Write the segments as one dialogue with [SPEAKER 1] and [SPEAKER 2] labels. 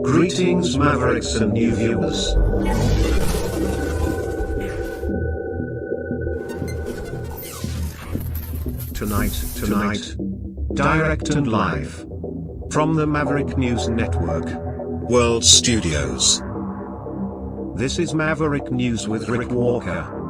[SPEAKER 1] Greetings Mavericks and new viewers. Tonight, direct and live from the Maverick News Network World Studios. This is Maverick News with Rick Walker.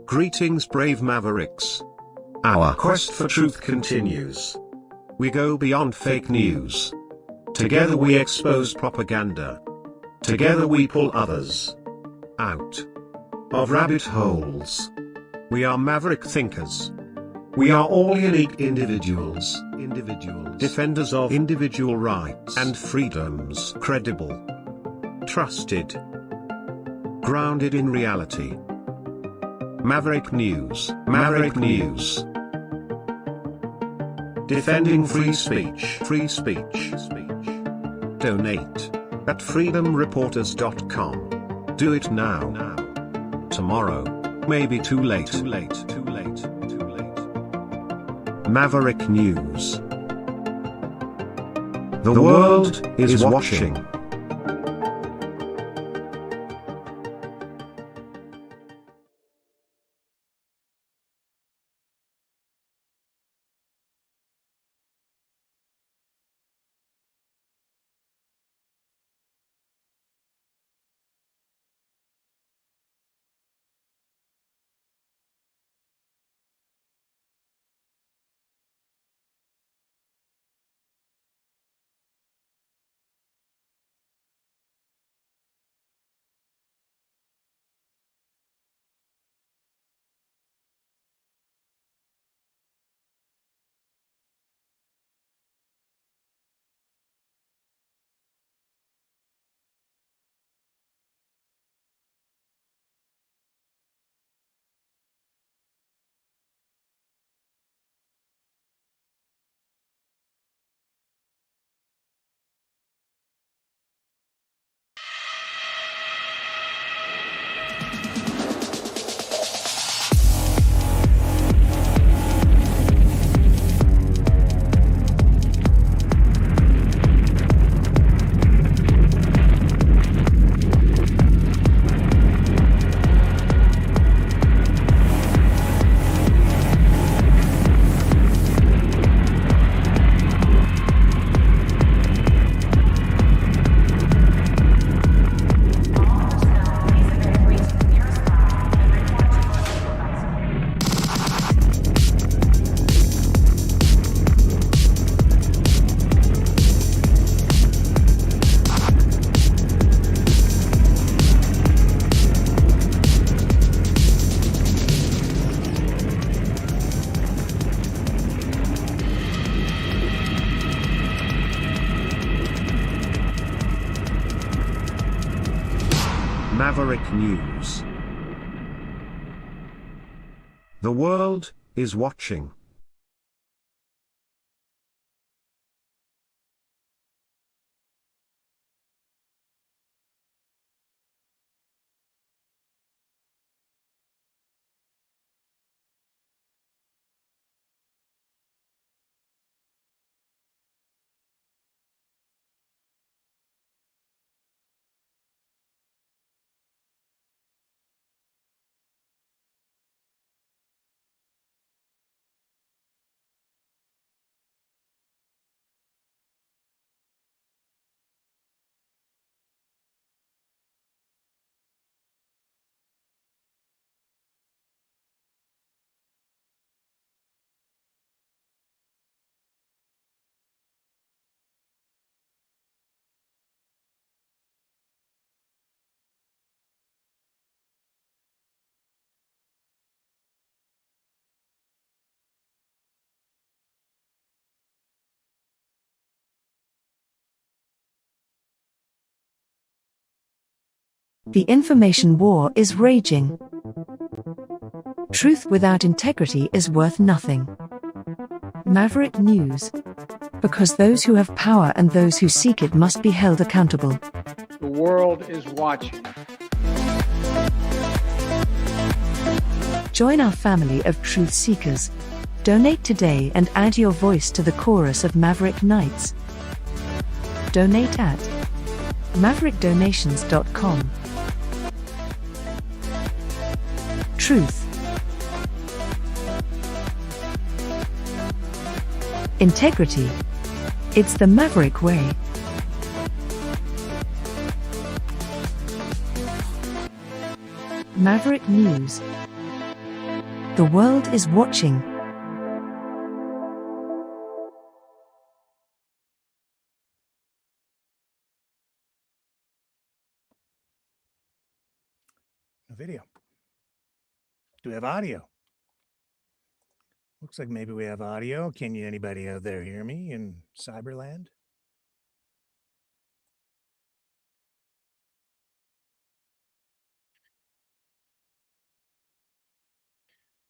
[SPEAKER 1] Greetings brave Mavericks. Our quest for truth continues. We go beyond fake news. Together we expose propaganda. Together we pull others out of rabbit holes. We are Maverick thinkers. We are all unique individuals, defenders of individual rights and freedoms, credible, trusted, grounded in reality. Maverick News, defending free speech, Donate at freedomreporters.com. Do it now. Tomorrow may be too late. Maverick News. The world is watching. Maverick News. The world is watching.
[SPEAKER 2] The information war is raging. Truth without integrity is worth nothing. Maverick News. Because those who have power and those who seek it must be held accountable.
[SPEAKER 3] The world is watching.
[SPEAKER 2] Join our family of truth seekers. Donate today and add your voice to the chorus of Maverick Knights. Donate at maverickdonations.com. Truth. Integrity. It's the Maverick way. Maverick News. The world is watching.
[SPEAKER 4] No video. Do we have audio? Looks like maybe we have audio. Can anybody out there hear me in Cyberland?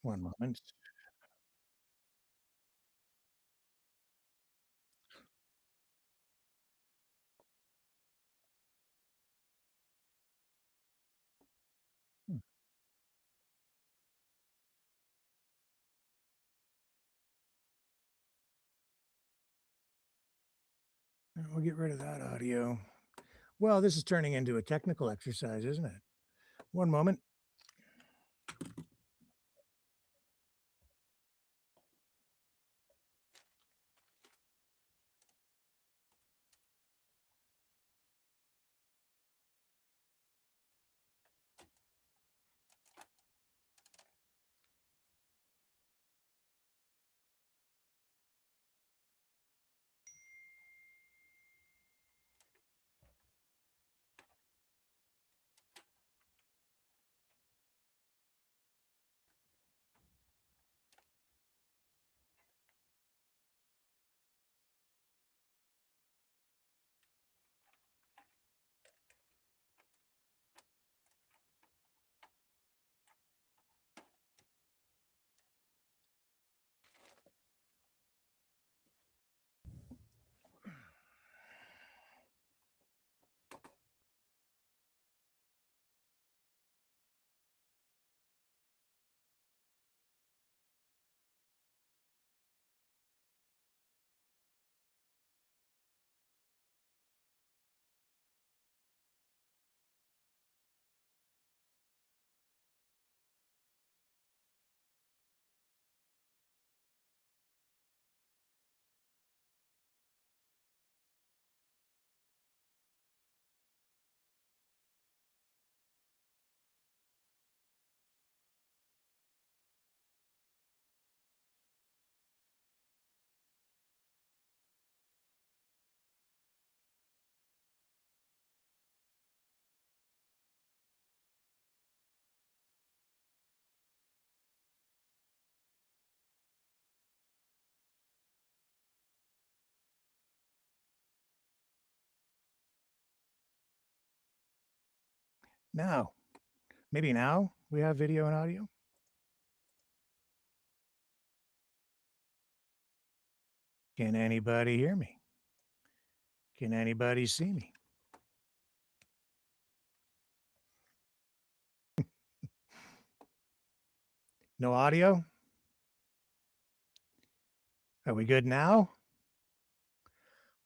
[SPEAKER 4] One moment. We'll get rid of that audio. Well, this is turning into a technical exercise, isn't it? One moment. Now, Maybe now we have video and audio. Can anybody hear me? Can anybody see me? No audio? Are we good now?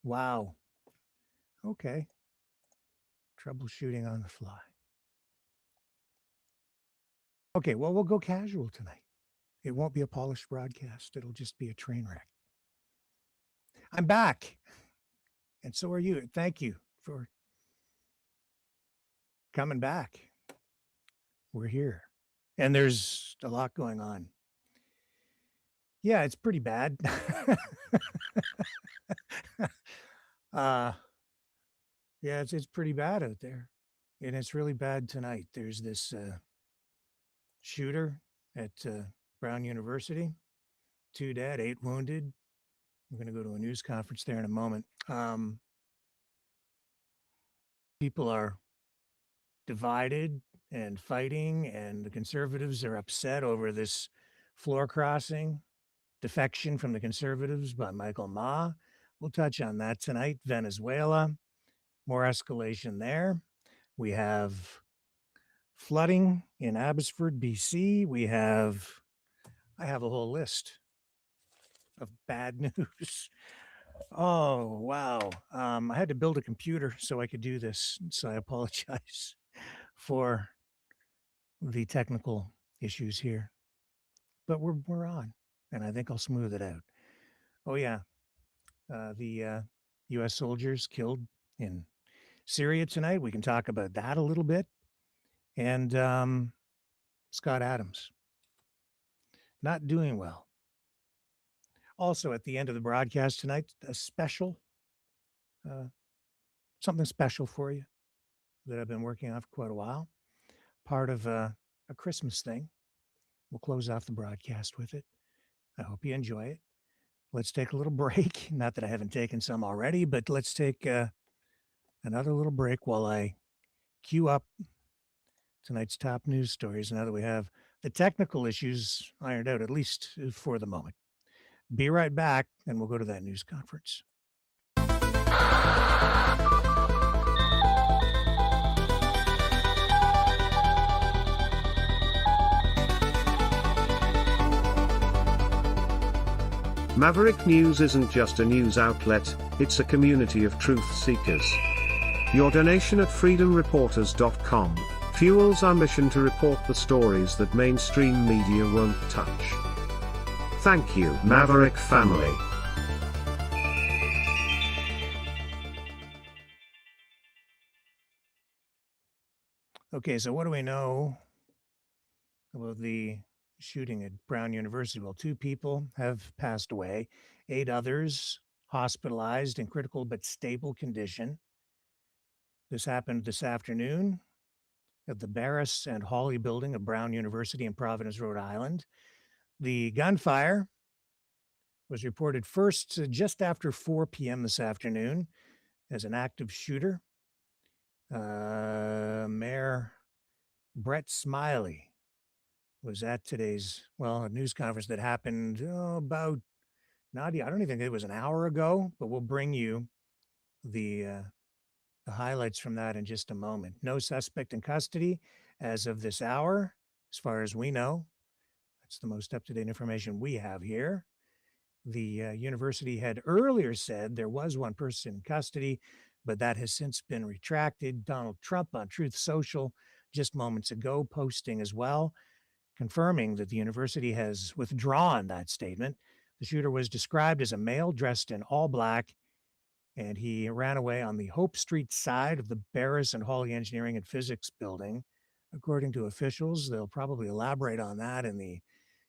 [SPEAKER 4] Wow. Okay. Troubleshooting on the fly. Okay, well, we'll go casual tonight. It won't be a polished broadcast. It'll just be a train wreck. I'm back. And so are you. Thank you for coming back. We're here. And there's a lot going on. Yeah, it's pretty bad. Yeah, it's pretty bad out there. And it's really bad tonight. There's this shooter at Brown University. 2 dead, 8 wounded. We're going to go to a news conference there in a moment. People are divided and fighting, and the conservatives are upset over this floor crossing defection from the conservatives by Michael Ma. We'll touch on that tonight. Venezuela, more escalation there. We have flooding in Abbotsford, BC. I have a whole list of bad news. Oh, wow. I had to build a computer so I could do this. So I apologize for the technical issues here. But we're on, and I think I'll smooth it out. Oh, yeah. The U.S. soldiers killed in Syria tonight. We can talk about that a little bit. And Scott Adams, not doing well. Also, at the end of the broadcast tonight, a special, something special for you that I've been working on for quite a while. Part of a Christmas thing. We'll close off the broadcast with it. I hope you enjoy it. Let's take a little break. Not that I haven't taken some already, but let's take another little break while I queue up tonight's top news stories now that we have the technical issues ironed out, at least for the moment. Be right back, and we'll go to that news conference.
[SPEAKER 1] Maverick News isn't just a news outlet, it's a community of truth seekers. Your donation at freedomreporters.com fuels our mission to report the stories that mainstream media won't touch. Thank you, Maverick family.
[SPEAKER 4] Okay, so what do we know about the shooting at Brown University? Well, 2 people have passed away, 8 others hospitalized in critical but stable condition. This happened this afternoon at the Barris and Hawley building of Brown University in Providence, Rhode Island. The gunfire was reported first just after 4 p.m. this afternoon as an active shooter. Mayor Brett Smiley was at today's, a news conference that happened about, Nadia, I don't even think it was an hour ago, but we'll bring you the highlights from that in just a moment. No suspect in custody as of this hour, as far as we know. That's the most up-to-date information we have here. The university had earlier said there was one person in custody, but that has since been retracted. Donald Trump on Truth Social just moments ago posting as well, confirming that the university has withdrawn that statement. The shooter was described as a male dressed in all black, and he ran away on the Hope Street side of the Barris and Hawley Engineering and Physics building. According to officials, they'll probably elaborate on that in the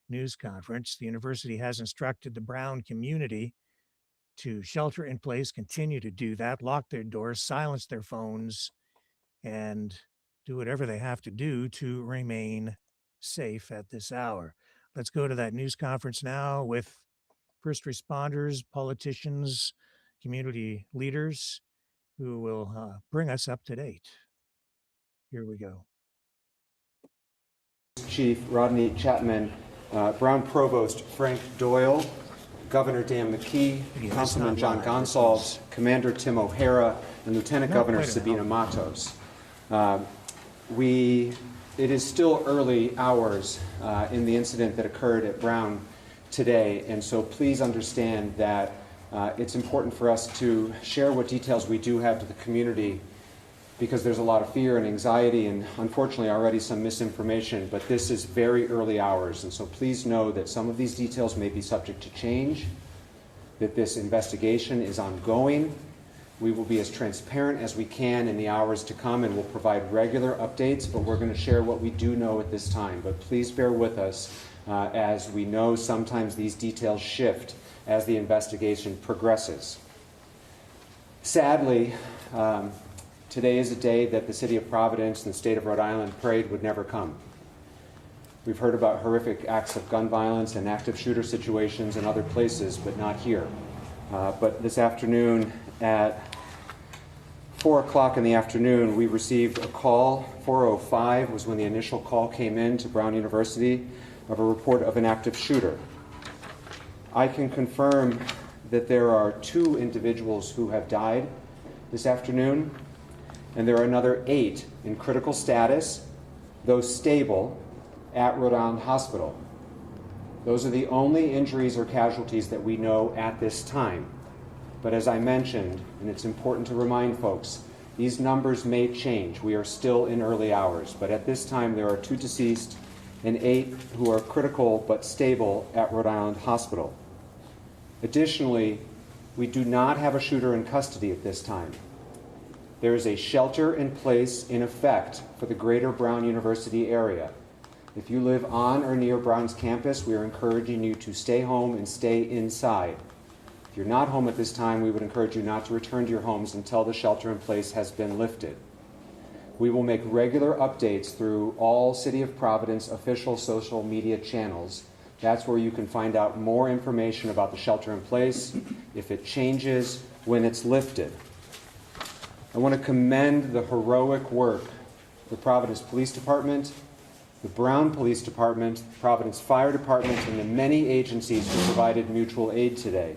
[SPEAKER 4] news conference. The university has instructed the Brown community to shelter in place, continue to do that, lock their doors, silence their phones, and do whatever they have to do to remain safe at this hour. Let's go to that news conference now with first responders, politicians, community leaders who will bring us up to date. Here we go.
[SPEAKER 5] Chief Rodney Chapman, Brown Provost Frank Doyle, Governor Dan McKee, Councilman John Gonsalves, Commander Tim O'Hara, and Lieutenant Governor Sabina Matos. It is still early hours in the incident that occurred at Brown today, and so please understand that it's important for us to share what details we do have to the community, because there's a lot of fear and anxiety and unfortunately already some misinformation, but this is very early hours, and so please know that some of these details may be subject to change, that this investigation is ongoing. We will be as transparent as we can in the hours to come, and we'll provide regular updates, but we're going to share what we do know at this time. But please bear with us as we know sometimes these details shift as the investigation progresses. Sadly, today is a day that the city of Providence and the state of Rhode Island prayed would never come. We've heard about horrific acts of gun violence and active shooter situations in other places, but not here. But this afternoon at 4 o'clock in the afternoon, we received a call. 4:05 was when the initial call came in to Brown University of a report of an active shooter. I can confirm that there are 2 individuals who have died this afternoon, and there are another 8 in critical status, those stable, at Rhode Island Hospital. Those are the only injuries or casualties that we know at this time. But as I mentioned, and it's important to remind folks, these numbers may change. We are still in early hours, but at this time there are 2 deceased and 8 who are critical but stable at Rhode Island Hospital. Additionally, we do not have a shooter in custody at this time. There is a shelter in place in effect for the greater Brown University area. If you live on or near Brown's campus, we are encouraging you to stay home and stay inside. If you're not home at this time, we would encourage you not to return to your homes until the shelter in place has been lifted. We will make regular updates through all City of Providence official social media channels. That's where you can find out more information about the shelter in place, if it changes, when it's lifted. I want to commend the heroic work of the Providence Police Department, the Brown Police Department, Providence Fire Department, and the many agencies who provided mutual aid today.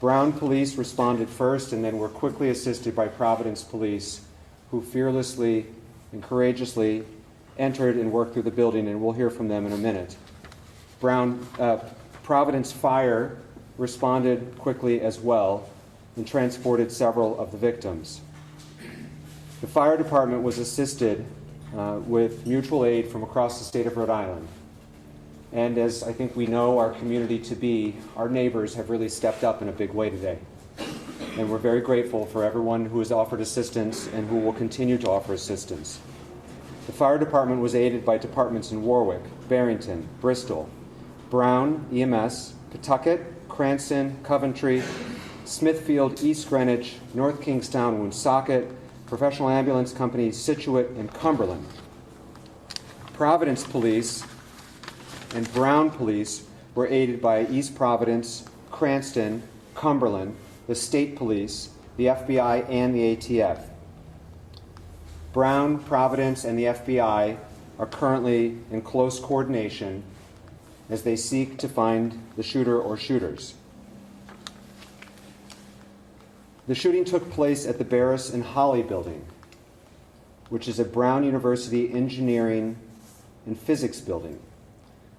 [SPEAKER 5] Brown Police responded first and then were quickly assisted by Providence Police, who fearlessly and courageously entered and worked through the building, and we'll hear from them in a minute. Providence Fire responded quickly as well and transported several of the victims. The fire department was assisted with mutual aid from across the state of Rhode Island. And as I think we know our community to be, our neighbors have really stepped up in a big way today. And we're very grateful for everyone who has offered assistance and who will continue to offer assistance. The fire department was aided by departments in Warwick, Barrington, Bristol, Brown, EMS, Pawtucket, Cranston, Coventry, Smithfield, East Greenwich, North Kingstown, Woonsocket, Professional Ambulance Company, Situate, and Cumberland. Providence Police and Brown Police were aided by East Providence, Cranston, Cumberland, the State Police, the FBI, and the ATF. Brown, Providence, and the FBI are currently in close coordination as they seek to find the shooter or shooters. The shooting took place at the Barris and Holly building, which is a Brown University engineering and physics building.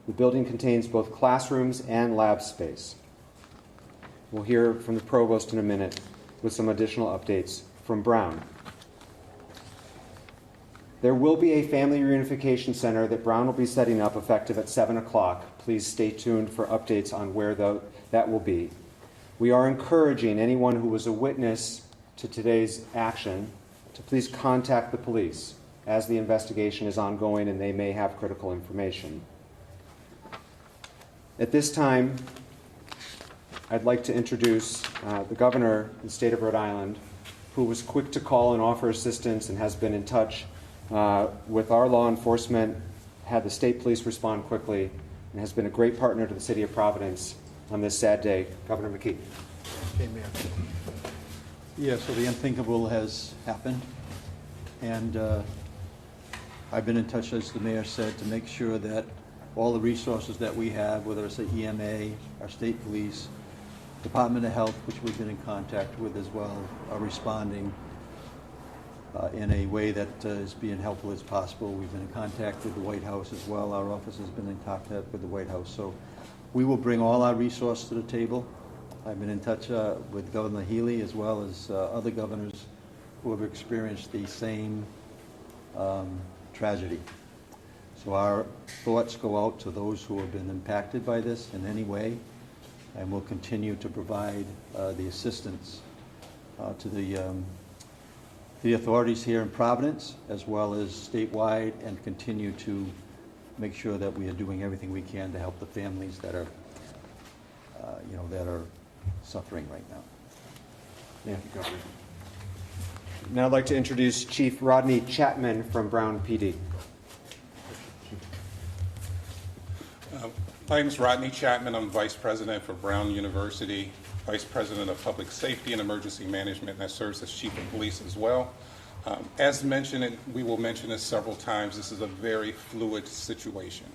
[SPEAKER 5] The building contains both classrooms and lab space. We'll hear from the provost in a minute with some additional updates from Brown. There will be a family reunification center that Brown will be setting up effective at 7 o'clock. Please stay tuned for updates on where that will be. We are encouraging anyone who was a witness to today's action to please contact the police as the investigation is ongoing and they may have critical information. At this time, I'd like to introduce the governor of the state of Rhode Island, who was quick to call and offer assistance and has been in touch with our law enforcement, had the state police respond quickly, and has been a great partner to the city of Providence on this sad day. Governor McKee.
[SPEAKER 6] Okay, Mayor. Yeah, so the unthinkable has happened, and I've been in touch, as the mayor said, to make sure that all the resources that we have, whether it's the EMA, our state police, Department of Health, which we've been in contact with as well, are responding in a way that is being helpful as possible. We've been in contact with the White House as well. Our office has been in contact with the White House. So we will bring all our resources to the table. I've been in touch with Governor Healy as well as other governors who have experienced the same tragedy. So our thoughts go out to those who have been impacted by this in any way, and we'll continue to provide the assistance to the authorities here in Providence as well as statewide, and continue to make sure that we are doing everything we can to help the families that are, that are suffering right now.
[SPEAKER 5] Thank you, Governor. Now I'd like to introduce Chief Rodney Chapman from Brown PD.
[SPEAKER 7] My name is Rodney Chapman. I'm Vice President for Brown University, Vice President of Public Safety and Emergency Management, and I serve as Chief of Police as well. As mentioned, and we will mention this several times, this is a very fluid situation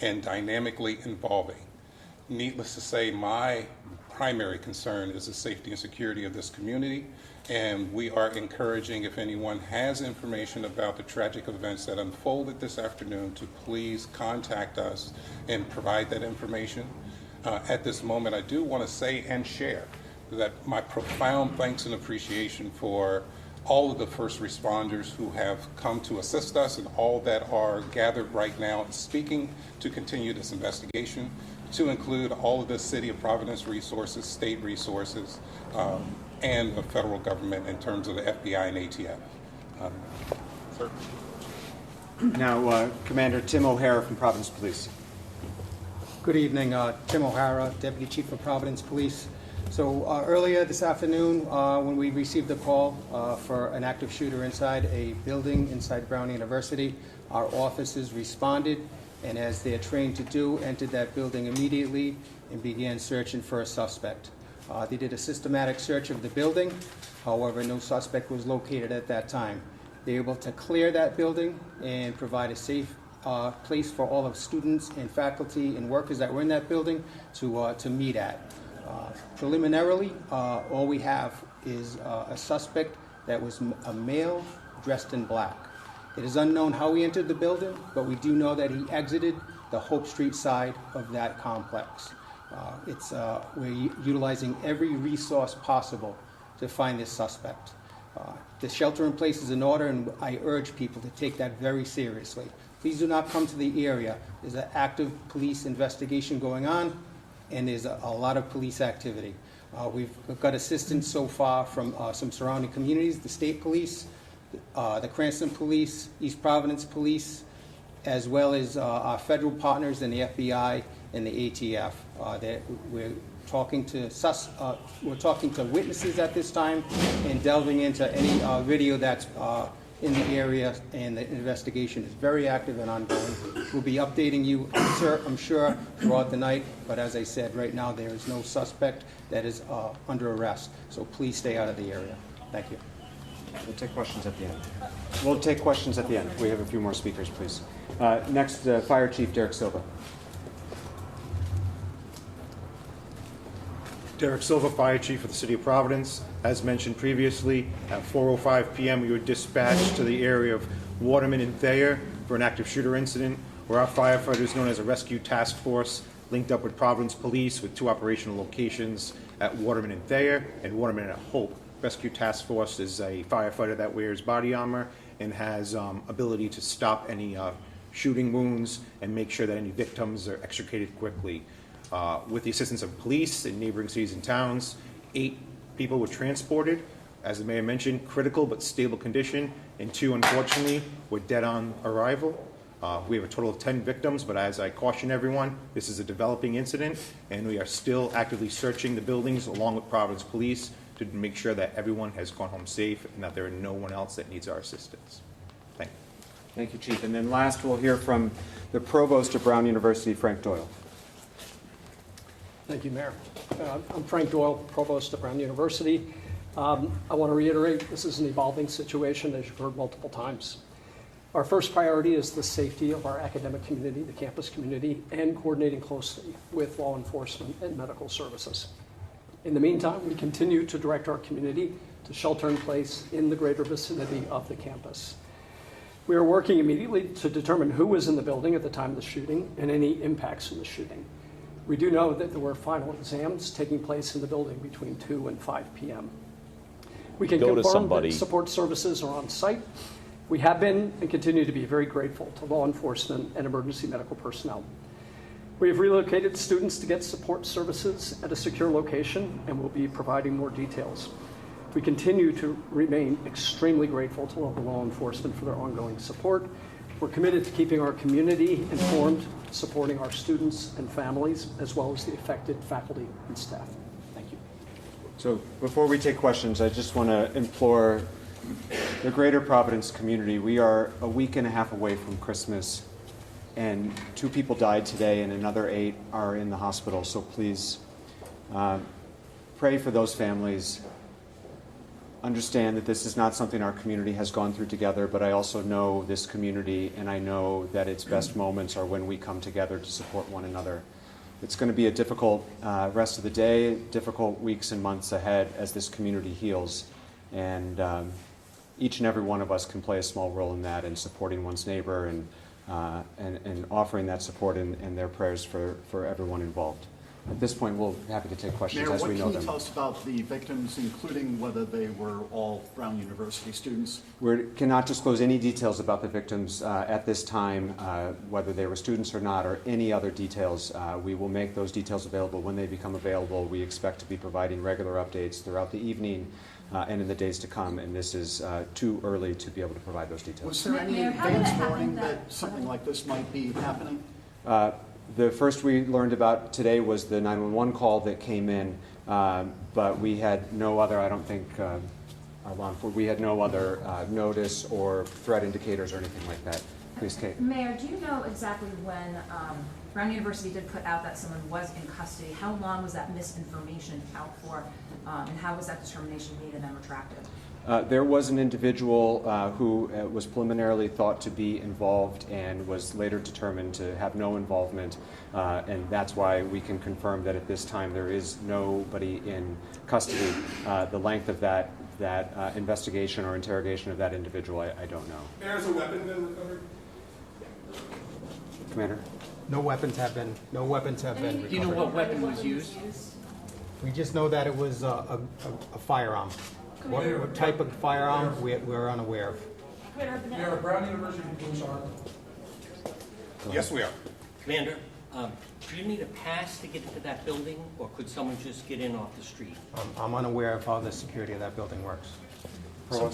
[SPEAKER 7] and dynamically evolving. Needless to say, my primary concern is the safety and security of this community, and we are encouraging, if anyone has information about the tragic events that unfolded this afternoon, to please contact us and provide that information. At this moment, I do want to say and share that my profound thanks and appreciation for all of the first responders who have come to assist us and all that are gathered right now and speaking to continue this investigation, to include all of the City of Providence resources, state resources, and the federal government in terms of the FBI and ATF. Sir.
[SPEAKER 5] Now, Commander Tim O'Hara from Providence Police.
[SPEAKER 8] Good evening, Tim O'Hara, Deputy Chief of Providence Police. So earlier this afternoon, when we received a call for an active shooter inside a building inside Brown University, our officers responded, and as they're trained to do, entered that building immediately and began searching for a suspect. They did a systematic search of the building. However, no suspect was located at that time. They were able to clear that building and provide a safe place for all of students and faculty and workers that were in that building to meet at. Preliminarily, all we have is a suspect that was a male dressed in black. It is unknown how he entered the building, but we do know that he exited the Hope Street side of that complex. We're utilizing every resource possible to find this suspect. The shelter in place is in order, and I urge people to take that very seriously. Please do not come to the area. There's an active police investigation going on, and there's a lot of police activity. We've got assistance so far from some surrounding communities, the state police, the Cranston Police, East Providence Police, as well as our federal partners in the FBI and the ATF. We're talking to witnesses at this time and delving into any video that's in the area, and the investigation is very active and ongoing. We'll be updating you, I'm sure, throughout the night, but as I said, right now there is no suspect that is under arrest, so please stay out of the area. Thank you.
[SPEAKER 5] We'll take questions at the end. We'll take questions at the end. We have a few more speakers, please. Next, Fire Chief Derek Silva.
[SPEAKER 9] Derek Silva, Fire Chief of the City of Providence. As mentioned previously, at 4:05 p.m. we were dispatched to the area of Waterman and Thayer for an active shooter incident, where our firefighters, known as a rescue task force, linked up with Providence Police with two operational locations at Waterman and Thayer and Waterman and Hope. Rescue Task Force is a firefighter that wears body armor and has ability to stop any shooting wounds and make sure that any victims are extricated quickly. With the assistance of police in neighboring cities and towns, 8 people were transported, as the mayor mentioned, critical but stable condition, and 2, unfortunately, were dead on arrival. We have a total of 10 victims, but as I caution everyone, this is a developing incident, and we are still actively searching the buildings along with Providence Police to make sure that everyone has gone home safe and that there are no one else that needs our assistance. Thank you.
[SPEAKER 5] Thank you, Chief. And then last, we'll hear from the Provost of Brown University, Frank Doyle.
[SPEAKER 10] Thank you, Mayor. I'm Frank Doyle, Provost of Brown University. I want to reiterate, this is an evolving situation, as you've heard multiple times. Our first priority is the safety of our academic community, the campus community, and coordinating closely with law enforcement and medical services. In the meantime, we continue to direct our community to shelter in place in the greater vicinity of the campus. We are working immediately to determine who was in the building at the time of the shooting and any impacts from the shooting. We do know that there were final exams taking place in the building between 2 and 5 p.m. We can confirm that support services are on site. We have been and continue to be very grateful to law enforcement and emergency medical personnel. We have relocated students to get support services at a secure location and will be providing more details. We continue to remain extremely grateful to local law enforcement for their ongoing support. We're committed to keeping our community informed, supporting our students and families, as well as the affected faculty and staff. Thank you.
[SPEAKER 5] So before we take questions, I just want to implore the greater Providence community. We are a week and a half away from Christmas, and 2 people died today and another 8 are in the hospital. So please pray for those families. Understand that this is not something our community has gone through together, but I also know this community, and I know that its best moments are when we come together to support one another. It's going to be a difficult rest of the day, difficult weeks and months ahead as this community heals. And each and every one of us can play a small role in that, in supporting one's neighbor and offering that support and their prayers for everyone involved. At this point, we'll be happy to take questions as we know them.
[SPEAKER 11] What can you tell us about the victims, including whether they were all Brown University students?
[SPEAKER 5] We cannot disclose any details about the victims at this time, whether they were students or not, or any other details. We will make those details available when they become available. We expect to be providing regular updates throughout the evening and in the days to come, and this is too early to be able to provide those details.
[SPEAKER 11] Was there any advance warning that something like this might be happening?
[SPEAKER 5] The first we learned about today was the 911 call that came in, but we had no other, I don't think, we had no other notice or threat indicators or anything like that. Please, Kate.
[SPEAKER 12] Mayor, do you know exactly when Brown University did put out that someone was in custody? How long was that misinformation out for, and how was that determination made and then retracted?
[SPEAKER 5] There was an individual who was preliminarily thought to be involved and was later determined to have no involvement, and that's why we can confirm that at this time there is nobody in custody. The length of that investigation or interrogation of that individual, I don't know.
[SPEAKER 13] There's a weapon been recovered?
[SPEAKER 5] Commander?
[SPEAKER 8] No weapons have been recovered.
[SPEAKER 10] Do you know what weapon was used?
[SPEAKER 8] We just know that it was a firearm. What type of firearm, we're unaware of.
[SPEAKER 13] Mayor, Brown University police are.
[SPEAKER 7] Yes, we are.
[SPEAKER 14] Commander, do you need a pass to get into that building, or could someone just get in off the street?
[SPEAKER 8] I'm unaware of how the security of that building works.
[SPEAKER 10] So,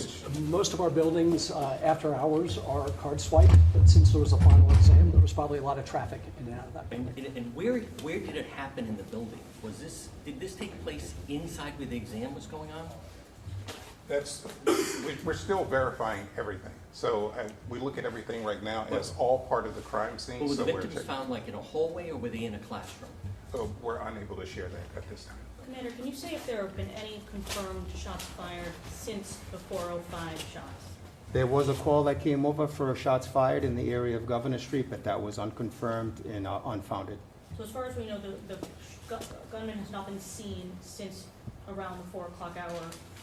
[SPEAKER 10] most of our buildings after hours are card swipe, but since there was a final exam, there was probably a lot of traffic in and out of that building.
[SPEAKER 14] And where did it happen in the building? Did this take place inside where the exam was going on?
[SPEAKER 7] We're still verifying everything. So we look at everything right now as all part of the crime scene.
[SPEAKER 14] Well, were the victims found like in a hallway, or were they in a classroom?
[SPEAKER 7] So we're unable to share that at this time.
[SPEAKER 15] Commander, can you say if there have been any confirmed shots fired since the 405 shots?
[SPEAKER 8] There was a call that came over for shots fired in the area of Governor Street, but that was unconfirmed and unfounded.
[SPEAKER 15] So as far as we know, the gunman has not been seen since around the 4 o'clock hour.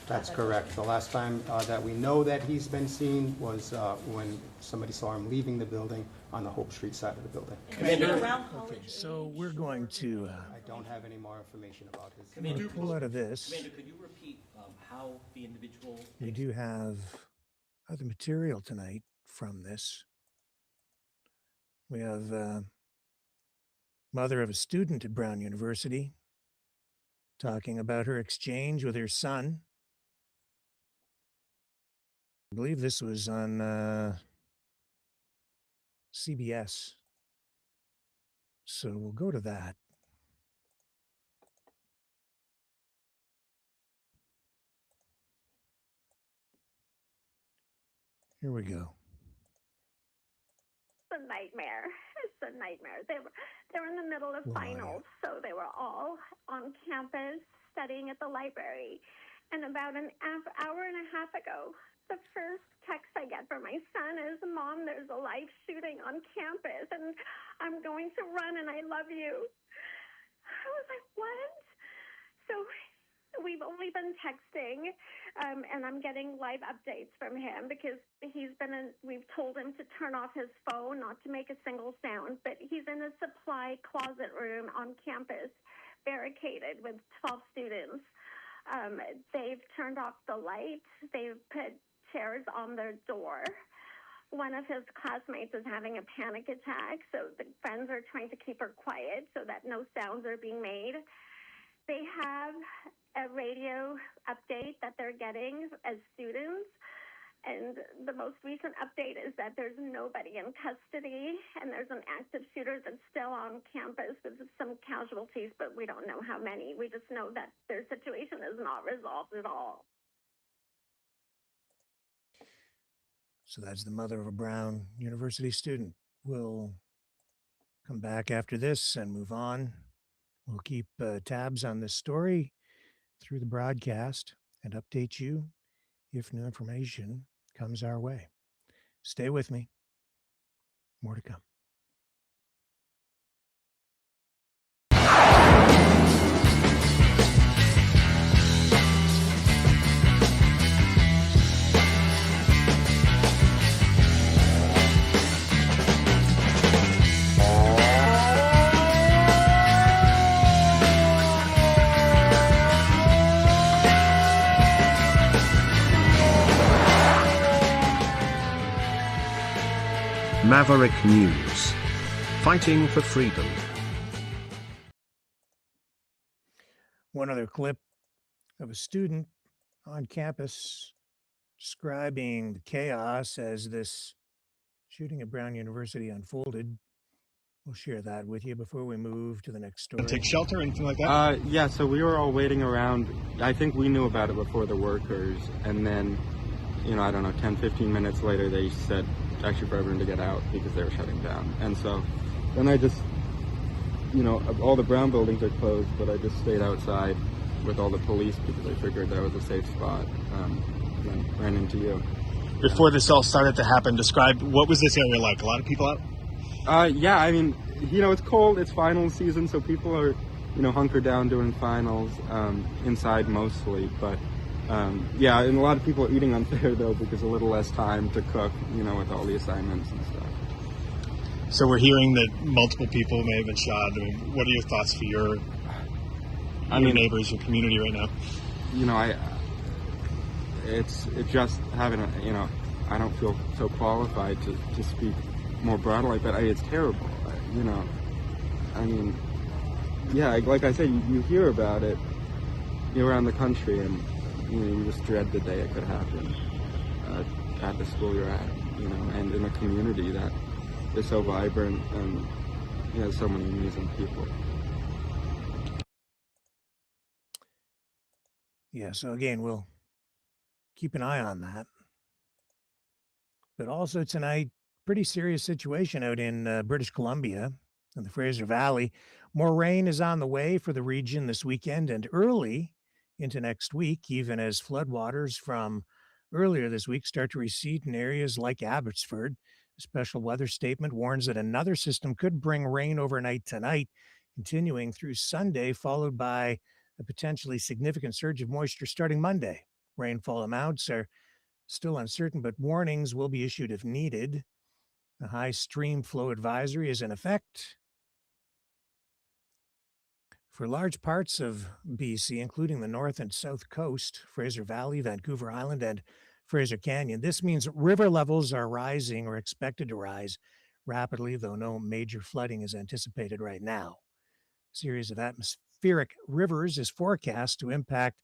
[SPEAKER 8] That's correct. The last time that we know that he's been seen was when somebody saw him leaving the building on the Hope Street side of the building.
[SPEAKER 4] Okay, so we're going to...
[SPEAKER 8] I don't have any more information about his...
[SPEAKER 14] Commander,
[SPEAKER 4] pull out of this.
[SPEAKER 14] Commander, could you repeat how the individual...
[SPEAKER 4] We do have other material tonight from this. We have mother of a student at Brown University talking about her exchange with her son. I believe this was on CBS. So we'll go to that. Here we go.
[SPEAKER 16] It's a nightmare. It's a nightmare. They were in the middle of finals, so they were all on campus studying at the library. And about an hour and a half ago, The first text I get from my son is, "Mom, there's a live shooting on campus, and I'm going to run, and I love you." I was like, "What?" So we've only been texting, and I'm getting live updates from him because we've told him to turn off his phone, not to make a single sound, but he's in a supply closet room on campus, barricaded with 12 students. They've turned off the lights. They've put chairs on their door. One of his classmates is having a panic attack, so the friends are trying to keep her quiet so that no sounds are being made. They have a radio update that they're getting as students, and the most recent update is that there's nobody in custody, and there's an active shooter that's still on campus with some casualties, but we don't know how many. We just know that their situation is not resolved at all.
[SPEAKER 4] So that's the mother of a Brown University student. We'll come back after this and move on. We'll keep tabs on this story through the broadcast and update you if new information comes our way. Stay with me. More to come.
[SPEAKER 1] Maverick News. Fighting for freedom.
[SPEAKER 4] One other clip of a student on campus describing the chaos as this shooting at Brown University unfolded. We'll share that with you before we move to the next story.
[SPEAKER 17] Take shelter, anything like that?
[SPEAKER 18] Yeah, so we were all waiting around. I think we knew about it before the workers, and then, I don't know, 10, 15 minutes later, they said actually for everyone to get out because they were shutting down. And so then I just, all the Brown buildings are closed, but I just stayed outside with all the police because I figured that was a safe spot. Then ran into you.
[SPEAKER 17] Before this all started to happen, describe what was this area like? A lot of people out?
[SPEAKER 18] Yeah, I mean, it's cold, it's finals season, so people are, hunkered down doing finals, inside mostly, but yeah, and a lot of people are eating unfair though because a little less time to cook, with all the assignments and stuff.
[SPEAKER 17] So we're hearing that multiple people may have been shot. I mean, what are your thoughts for your neighbors, your community right now?
[SPEAKER 18] It's just having I don't feel so qualified to speak more broadly, but it's terrible, I mean, yeah, like I said, you hear about it around the country, and you just dread the day it could happen at the school you're at, and in a community that is so vibrant and has so many amazing people.
[SPEAKER 4] Yeah, so again, we'll keep an eye on that. But also tonight, pretty serious situation out in British Columbia in the Fraser Valley. More rain is on the way for the region this weekend and early into next week, even as floodwaters from earlier this week start to recede in areas like Abbotsford. A special weather statement warns that another system could bring rain overnight tonight, continuing through Sunday, followed by a potentially significant surge of moisture starting Monday. Rainfall amounts are still uncertain, but warnings will be issued if needed. The high stream flow advisory is in effect for large parts of BC, including the north and south coast, Fraser Valley, Vancouver Island, and Fraser Canyon. This means river levels are rising or expected to rise rapidly, though no major flooding is anticipated right now. A series of atmospheric rivers is forecast to impact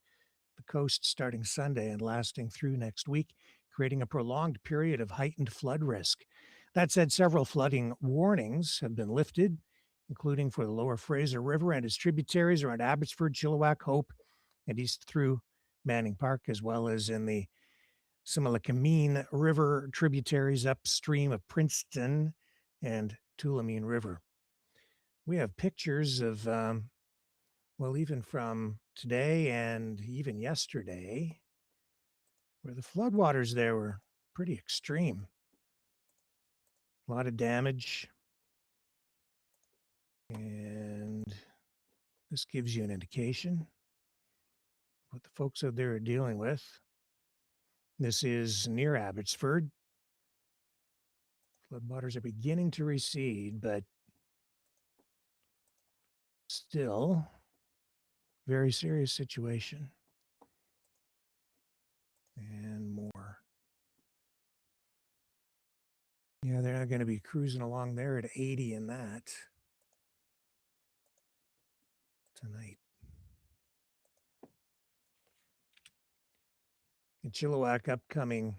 [SPEAKER 4] the coast starting Sunday and lasting through next week, creating a prolonged period of heightened flood risk. That said, several flooding warnings have been lifted, including for the lower Fraser River and its tributaries around Abbotsford, Chilliwack, Hope, and east through Manning Park, as well as in the Similkameen River tributaries upstream of Princeton and Tulameen River. We have pictures of, even from today and even yesterday, where the floodwaters there were pretty extreme. A lot of damage. And this gives you an indication what the folks out there are dealing with. This is near Abbotsford. Floodwaters are beginning to recede, but still very serious situation. And more. Yeah, they're not going to be cruising along there at 80 in that tonight. In Chilliwack, upcoming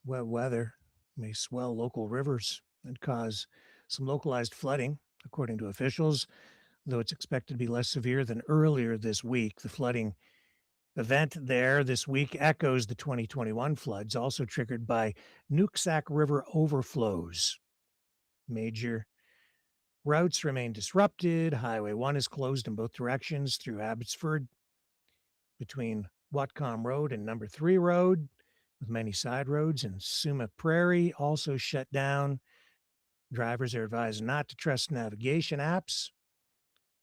[SPEAKER 4] wet weather may swell local rivers and cause some localized flooding, according to officials, though it's expected to be less severe than earlier this week. The flooding event there this week echoes the 2021 floods, also triggered by Nooksack River overflows. Major routes remain disrupted. Highway 1 is closed in both directions through Abbotsford between Whatcom Road and Number 3 Road, with many side roads, and Suma Prairie also shut down. Drivers are advised not to trust navigation apps.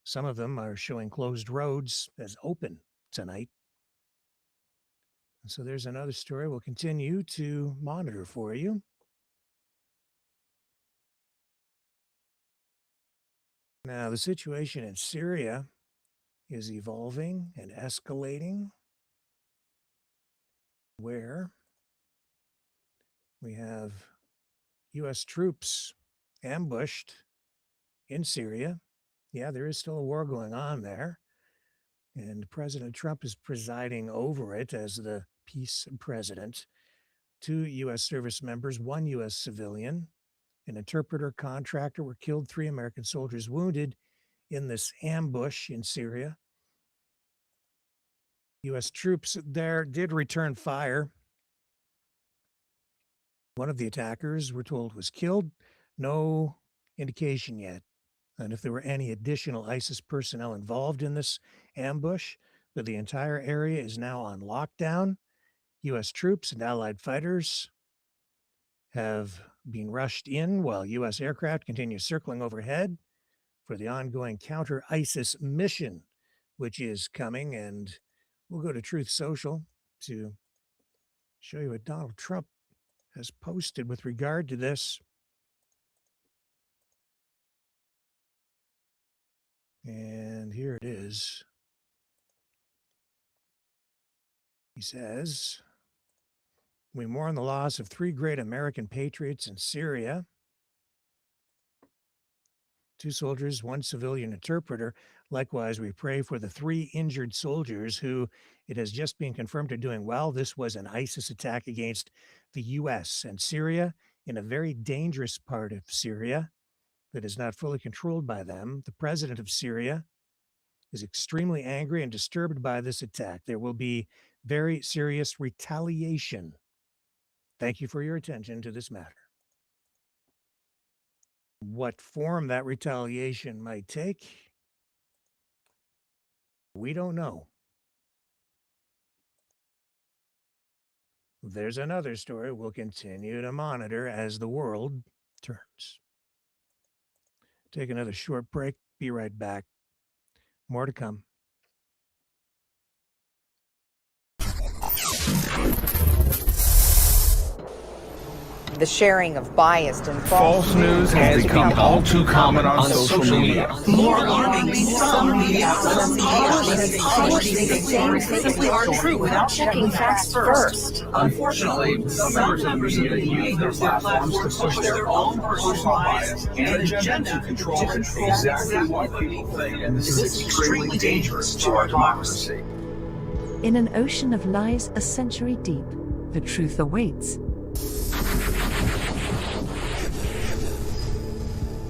[SPEAKER 4] Some of them are showing closed roads as open tonight. And so there's another story we'll continue to monitor for you. Now, the situation in Syria is evolving and escalating, where we have U.S. troops ambushed in Syria. Yeah, there is still a war going on there, and President Trump is presiding over it as the peace president. 2 U.S. service members, 1 U.S. civilian, an interpreter contractor were killed, 3 American soldiers wounded in this ambush in Syria. U.S. troops there did return fire. One of the attackers, we're told, was killed. No indication yet on if there were any additional ISIS personnel involved in this ambush, but the entire area is now on lockdown. U.S. troops and allied fighters have been rushed in while U.S. aircraft continue circling overhead for the ongoing counter-ISIS mission, which is coming. And we'll go to Truth Social to show you what Donald Trump has posted with regard to this. And here it is. He says, "We mourn the loss of 3 great American patriots in Syria. 2 soldiers, 1 civilian interpreter. Likewise, we pray for the 3 injured soldiers who it has just been confirmed are doing well. This was an ISIS attack against the U.S. and Syria in a very dangerous part of Syria that is not fully controlled by them. The president of Syria is extremely angry and disturbed by this attack. There will be very serious retaliation. Thank you for your attention to this matter." What form that retaliation might take, we don't know. There's another story we'll continue to monitor as the world turns. Take another short break. Be right back. More to come.
[SPEAKER 19] The sharing of biased and
[SPEAKER 20] false news has become all too common on social media.
[SPEAKER 21] More alarmingly, some media simply aren't true without checking facts first.
[SPEAKER 20] Unfortunately, some members of the media use their platforms to push their own personal bias and agenda to control exactly what people think, and this is extremely dangerous to our democracy.
[SPEAKER 2] In an ocean of lies a century deep, the truth awaits.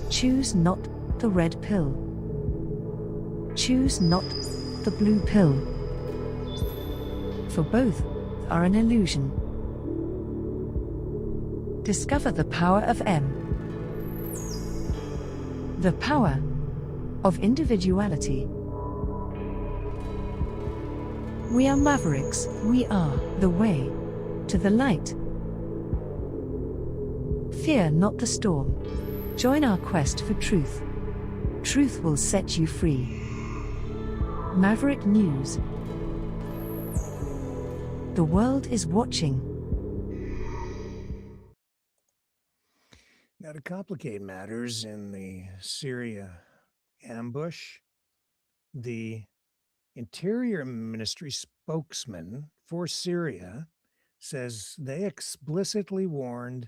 [SPEAKER 2] Choose not the red pill. Choose not the blue pill. For both are an illusion. Discover the power of M. The power of individuality. We are Mavericks. We are the way. to the light. Fear not the storm. Join our quest for truth. Truth will set you free. Maverick News. The world is watching.
[SPEAKER 4] Now, to complicate matters in the Syria ambush, the Interior Ministry spokesman for Syria says they explicitly warned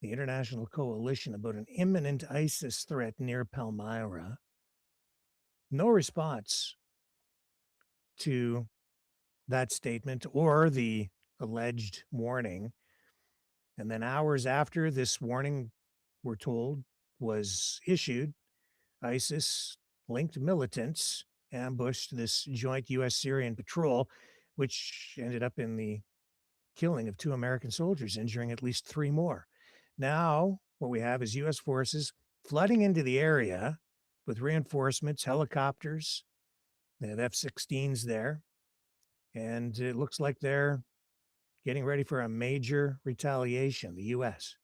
[SPEAKER 4] the international coalition about an imminent ISIS threat near Palmyra. No response to that statement or the alleged warning. And then hours after this warning, we're told, was issued, ISIS-linked militants ambushed this joint U.S.-Syrian patrol, which ended up in the killing of 2 American soldiers, injuring at least 3 more. Now, what we have is U.S. forces flooding into the area with reinforcements, helicopters. They have F-16s there, and it looks like they're getting ready for a major retaliation, the U.S.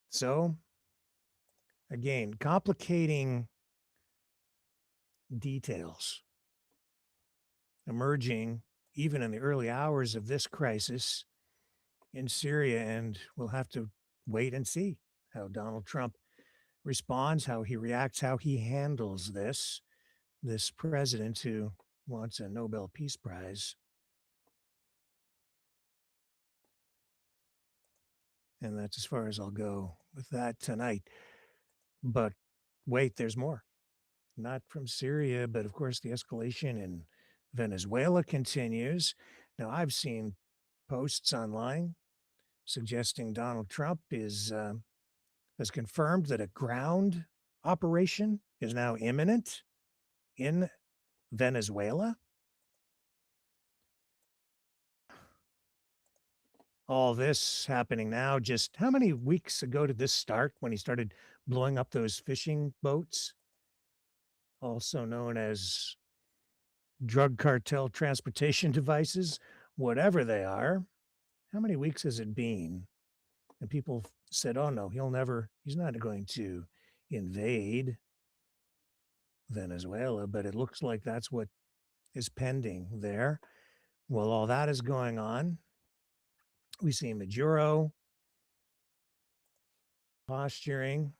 [SPEAKER 4] So, again, complicating details emerging even in the early hours of this crisis in Syria, and we'll have to wait and see how Donald Trump responds, how he reacts, how he handles this president who wants a Nobel Peace Prize. And that's as far as I'll go with that tonight. But wait, there's more. Not from Syria, but of course the escalation in Venezuela continues. Now, I've seen posts online suggesting Donald Trump has confirmed that a ground operation is now imminent in Venezuela. All this happening now, just how many weeks ago did this start, when he started blowing up those fishing boats, also known as drug cartel transportation devices, whatever they are? How many weeks has it been? And people said, oh no, he's not going to invade Venezuela, but it looks like that's what is pending there. Well, all that is going on. We see Maduro posturing,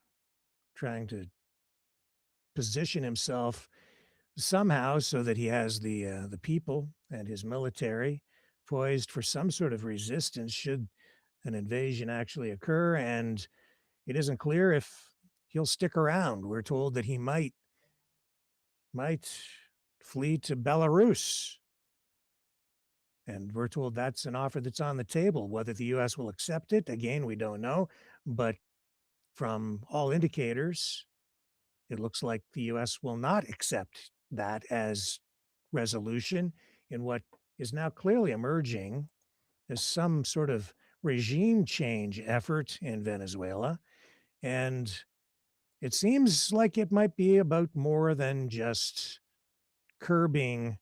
[SPEAKER 4] trying to position himself somehow so that he has the people and his military poised for some sort of resistance should an invasion actually occur. And it isn't clear if he'll stick around. We're told that he might flee to Belarus. And we're told that's an offer that's on the table. Whether the U.S. will accept it, again, we don't know. But from all indicators, it looks like the U.S. will not accept that as resolution in what is now clearly emerging as some sort of regime change effort in Venezuela. And it seems like it might be about more than just curbing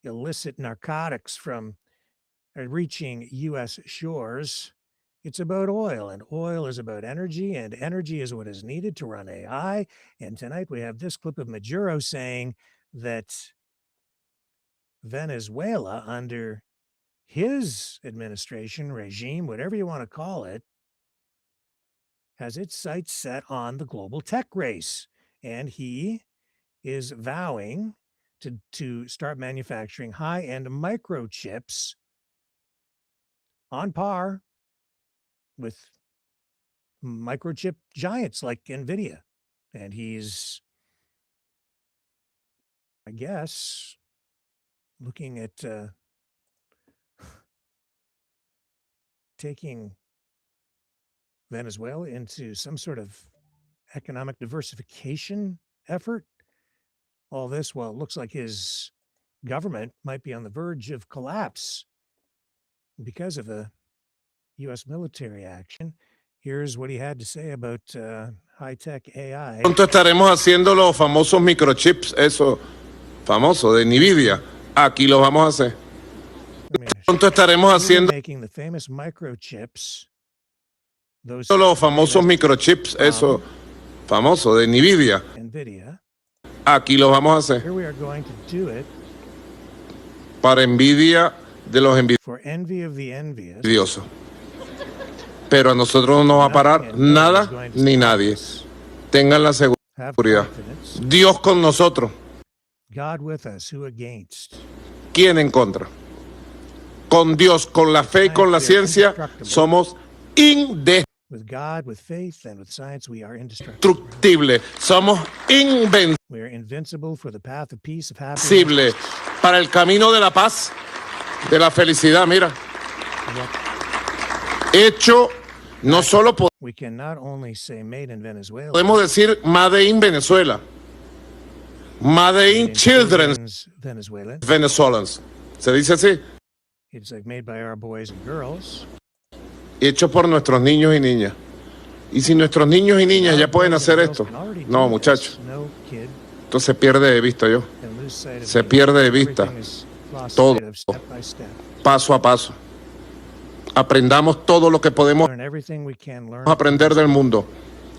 [SPEAKER 4] illicit narcotics from reaching U.S. shores. It's about oil, and oil is about energy, and energy is what is needed to run AI. And tonight we have this clip of Maduro saying that Venezuela, under his administration, regime, whatever you want to call it, has its sights set on the global tech race. And he is vowing to start manufacturing high-end microchips on par with microchip giants like NVIDIA. And he's, I guess, looking at taking Venezuela into some sort of economic diversification effort. All this, well, it looks like his government might be on the verge of collapse because of the U.S. military action. Here's what he had to say about high-tech AI.
[SPEAKER 3] Pronto estaremos haciendo los famosos microchips, eso famoso de NVIDIA. Aquí los vamos a hacer. Pronto estaremos haciendo
[SPEAKER 4] making the famous microchips. Those
[SPEAKER 3] los famosos microchips, eso famoso de Nvidia.
[SPEAKER 4] Nvidia.
[SPEAKER 3] Aquí los vamos a hacer.
[SPEAKER 4] Here we are going to do it
[SPEAKER 3] Para envidia de los
[SPEAKER 4] for envy of the envious.
[SPEAKER 3] envidiosos. Pero a nosotros no nos va a parar nada ni nadie. Tengan la seguridad. Dios con nosotros.
[SPEAKER 4] God with us, who against?
[SPEAKER 3] ¿Quién en contra? Con Dios, con la fe y con la ciencia, somos
[SPEAKER 4] With God, with faith, and with science, we are indestructible.
[SPEAKER 3] indestructibles. Somos
[SPEAKER 4] We are invincible for the path of peace, of happiness.
[SPEAKER 3] invencibles. Para el camino de la paz, de la felicidad, mira. Hecho, no solo
[SPEAKER 4] We can not only say made in Venezuela,
[SPEAKER 3] podemos decir Made in Venezuela. Made in Children
[SPEAKER 4] Venezuela.
[SPEAKER 3] Venezuelans. ¿Se dice así?
[SPEAKER 4] It's like made by our boys and girls.
[SPEAKER 3] Hecho por nuestros niños y niñas. Y si nuestros niños y niñas ya pueden hacer esto, no, muchachos,
[SPEAKER 4] No kid
[SPEAKER 3] esto se pierde de vista yo.
[SPEAKER 4] can lose sight of
[SPEAKER 3] Se
[SPEAKER 4] it.
[SPEAKER 3] pierde de vista
[SPEAKER 4] Everything is lost
[SPEAKER 3] todo,
[SPEAKER 4] sight of step by step.
[SPEAKER 3] paso a paso. Aprendamos todo lo que podemos
[SPEAKER 4] Learn everything we can learn.
[SPEAKER 3] aprender del mundo.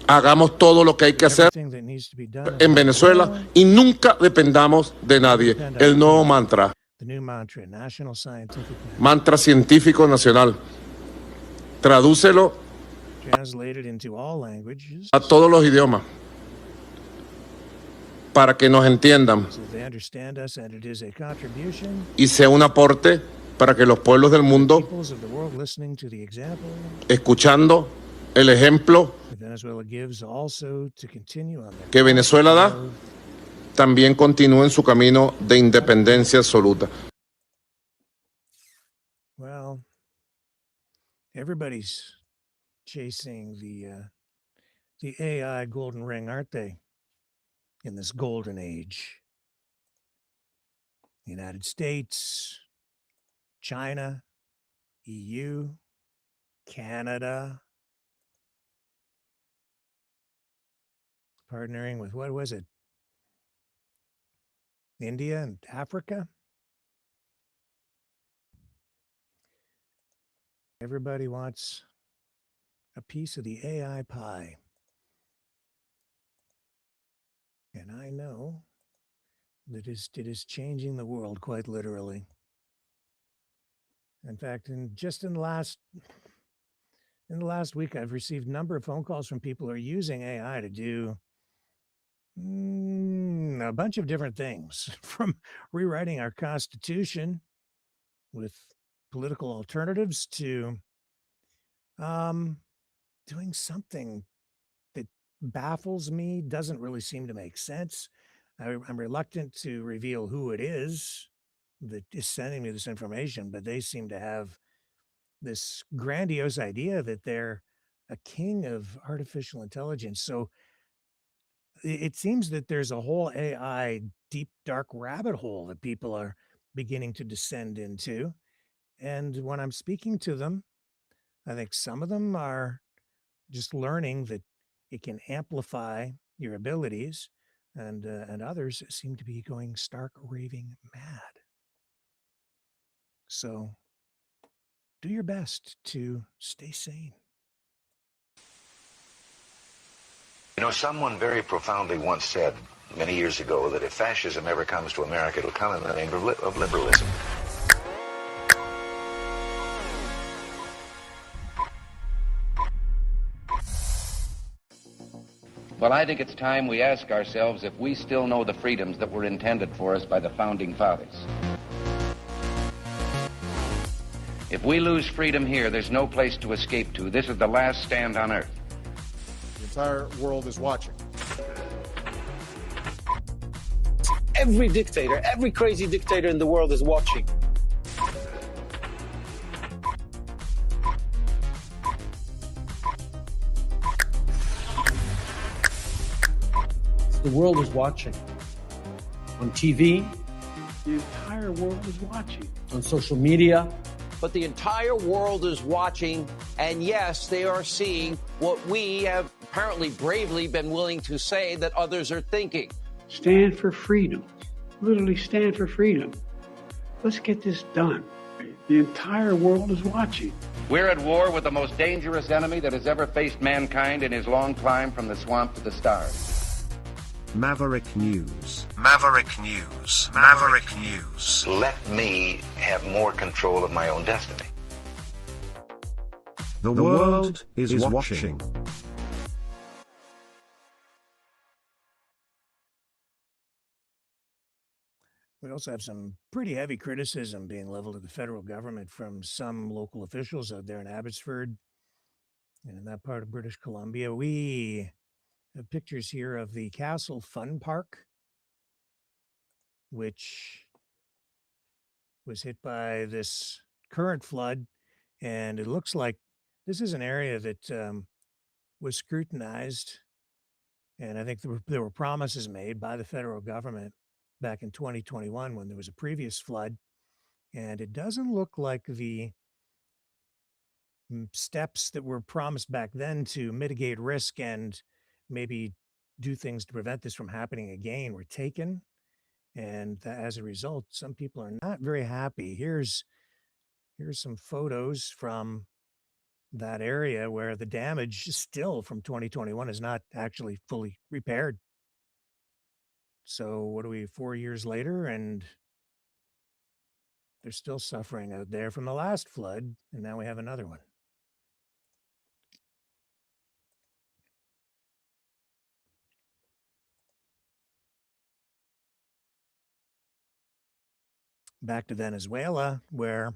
[SPEAKER 3] Hagamos todo lo que hay que hacer
[SPEAKER 4] Everything that needs to be done.
[SPEAKER 3] en Venezuela y nunca dependamos de nadie. El nuevo mantra,
[SPEAKER 4] The new mantra, national scientific
[SPEAKER 3] mantra científico nacional. Tradúcelo
[SPEAKER 4] translated into all languages
[SPEAKER 3] a todos los idiomas para que nos entiendan
[SPEAKER 4] so they understand us, and it is a contribution.
[SPEAKER 3] y sea un aporte para que los pueblos del mundo,
[SPEAKER 4] Peoples of the world listening to the example
[SPEAKER 3] escuchando el ejemplo
[SPEAKER 4] that Venezuela gives, also to continue on their
[SPEAKER 3] que Venezuela da, también continúen su camino de independencia absoluta.
[SPEAKER 4] Well, everybody's chasing the AI golden ring, aren't they? In this golden age. The United States, China, EU, Canada, partnering with, what was it? India and Africa? Everybody wants a piece of the AI pie. And I know that it is changing the world quite literally. In fact, in the last week, I've received a number of phone calls from people who are using AI to do a bunch of different things, from rewriting our Constitution with political alternatives to doing something that baffles me, doesn't really seem to make sense. I'm reluctant to reveal who it is that is sending me this information, but they seem to have this grandiose idea that they're a king of artificial intelligence. So it seems that there's a whole AI deep, dark rabbit hole that people are beginning to descend into. And when I'm speaking to them, I think some of them are just learning that it can amplify your abilities, and others seem to be going stark raving mad. So do your best to stay sane.
[SPEAKER 6] You know, someone very profoundly once said many years ago that if fascism ever comes to America, it'll come in the name of liberalism.
[SPEAKER 22] Well, I think it's time we ask ourselves if we still know the freedoms that were intended for us by the Founding Fathers. If we lose freedom here, there's no place to escape to. This is the last stand on earth.
[SPEAKER 11] The entire world is watching.
[SPEAKER 23] Every dictator, every crazy dictator in the world is watching. The world is watching. On TV, the entire world is watching. On social media.
[SPEAKER 24] But the entire world is watching, and yes, they are seeing what we have apparently bravely been willing to say that others are thinking.
[SPEAKER 25] Stand for freedom. Literally stand for freedom. Let's get this done.
[SPEAKER 23] The entire world is watching.
[SPEAKER 22] We're at war with the most dangerous enemy that has ever faced mankind in his long climb from the swamp to the stars.
[SPEAKER 1] Maverick News. Maverick News. Maverick News.
[SPEAKER 6] Let me have more control of my own destiny.
[SPEAKER 1] The world is watching.
[SPEAKER 4] We also have some pretty heavy criticism being leveled at the federal government from some local officials out there in Abbotsford and in that part of British Columbia. We have pictures here of the Castle Fun Park, which was hit by this current flood. And it looks like this is an area that was scrutinized. And I think there were promises made by the federal government back in 2021 when there was a previous flood. And it doesn't look like the steps that were promised back then to mitigate risk and maybe do things to prevent this from happening again were taken. And as a result, some people are not very happy. Here's some photos from that area where the damage still from 2021 is not actually fully repaired. So what are we, 4 years later, and they're still suffering out there from the last flood, and now we have another one. Back to Venezuela, where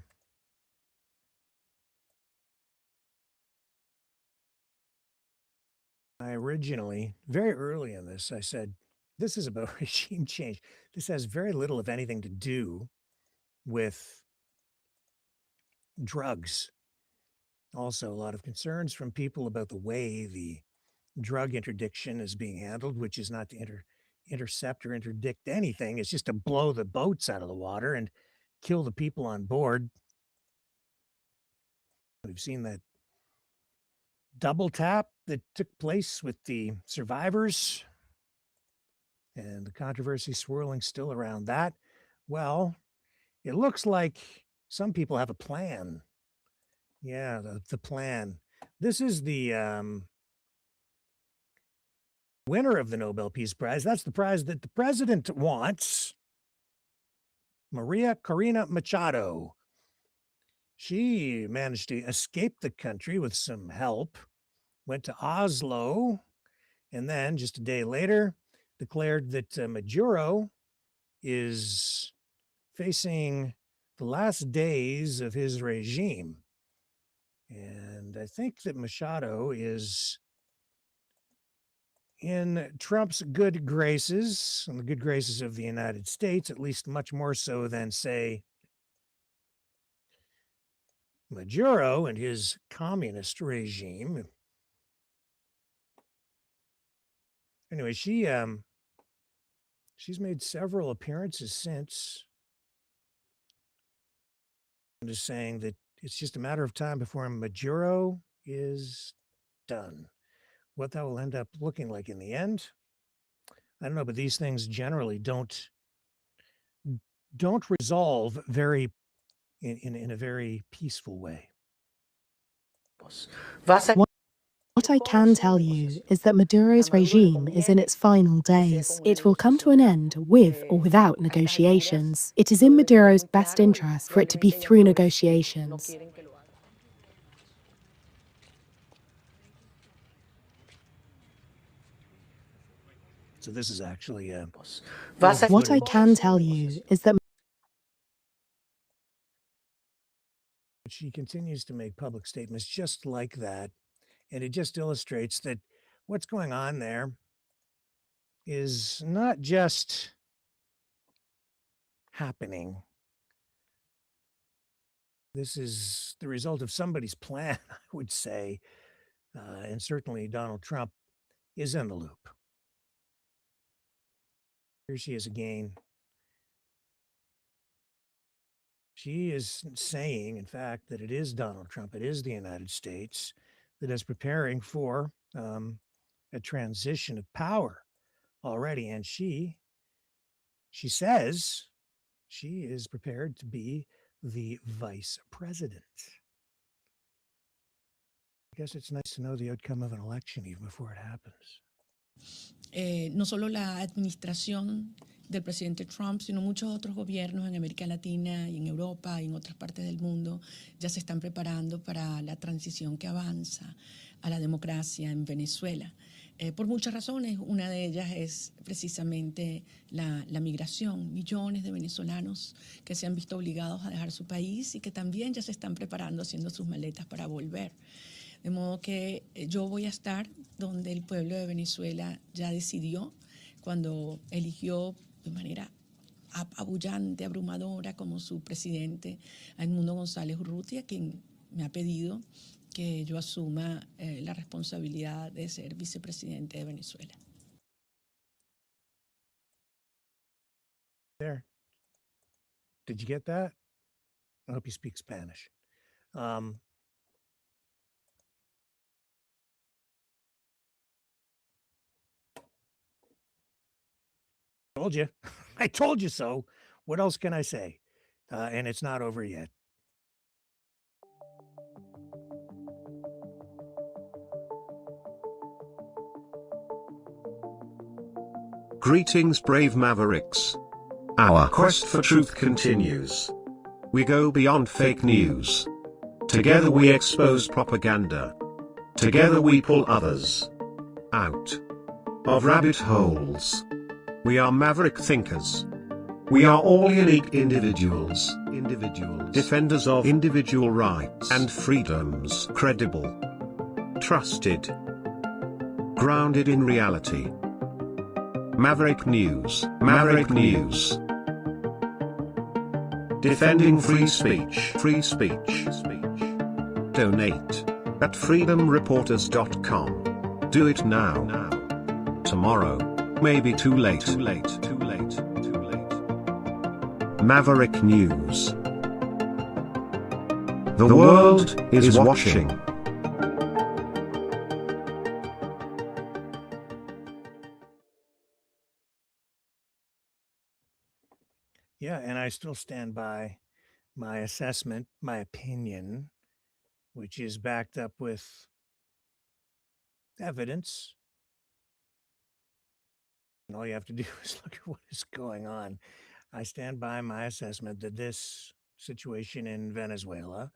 [SPEAKER 4] I originally, very early in this, I said, this is about regime change. This has very little, if anything, to do with drugs. Also, a lot of concerns from people about the way the drug interdiction is being handled, which is not to intercept or interdict anything. It's just to blow the boats out of the water and kill the people on board. We've seen that double tap that took place with the survivors and the controversy swirling still around that. Well, it looks like some people have a plan. Yeah, the plan. This is the winner of the Nobel Peace Prize. That's the prize that the president wants. Maria Corina Machado. She managed to escape the country with some help, went to Oslo, and then just a day later declared that Maduro is facing the last days of his regime. And I think that Machado is in Trump's good graces, and the good graces of the United States, at least much more so than, say, Maduro and his communist regime. Anyway, she's made several appearances since, just saying that it's just a matter of time before Maduro is done. What that will end up looking like in the end, I don't know, but these things generally don't resolve very in a very peaceful way.
[SPEAKER 5] What I can tell you is that Maduro's regime is in its final days. It will come to an end with or without negotiations. It is in Maduro's best interest for it to be through negotiations.
[SPEAKER 4] So this is actually
[SPEAKER 5] what I can tell you is that
[SPEAKER 4] she continues to make public statements just like that. And it just illustrates that what's going on there is not just happening. This is the result of somebody's plan, I would say. And certainly Donald Trump is in the loop. Here she is again. She is saying, in fact, that it is Donald Trump, it is the United States that is preparing for a transition of power already. And she says she is prepared to be the vice president. I guess it's nice to know the outcome of an election even before it happens.
[SPEAKER 9] No solo la administración del presidente Trump, sino muchos otros gobiernos en América Latina y en Europa y en otras partes del mundo ya se están preparando para la transición que avanza a la democracia en Venezuela. Por muchas razones, una de ellas es precisamente la migración. Millones de venezolanos que se han visto obligados a dejar su país y que también ya se están preparando, haciendo sus maletas para volver. De modo que yo voy a estar donde el pueblo de Venezuela ya decidió, cuando eligió de manera apabullante, abrumadora, como su presidente, a Edmundo González Urrutia, quien me ha pedido que yo asuma la responsabilidad de ser vicepresidente de Venezuela.
[SPEAKER 4] There. Did you get that? I hope you speak Spanish. Told you. I told you so. What else can I say? And it's not over yet.
[SPEAKER 1] Greetings, brave Mavericks. Our quest for truth continues. We go beyond fake news. Together we expose propaganda. Together we pull others out of rabbit holes. We are maverick thinkers. We are all unique individuals, defenders of individual rights and freedoms, credible, trusted, grounded in reality. Maverick News, Maverick News. Defending free speech, free speech. Donate at freedomreporters.com. Do it now. Tomorrow may be too late. Maverick News. The world is watching.
[SPEAKER 4] Yeah, and I still stand by my assessment, my opinion, which is backed up with evidence. And all you have to do is look at what is going on. I stand by my assessment that this situation in Venezuela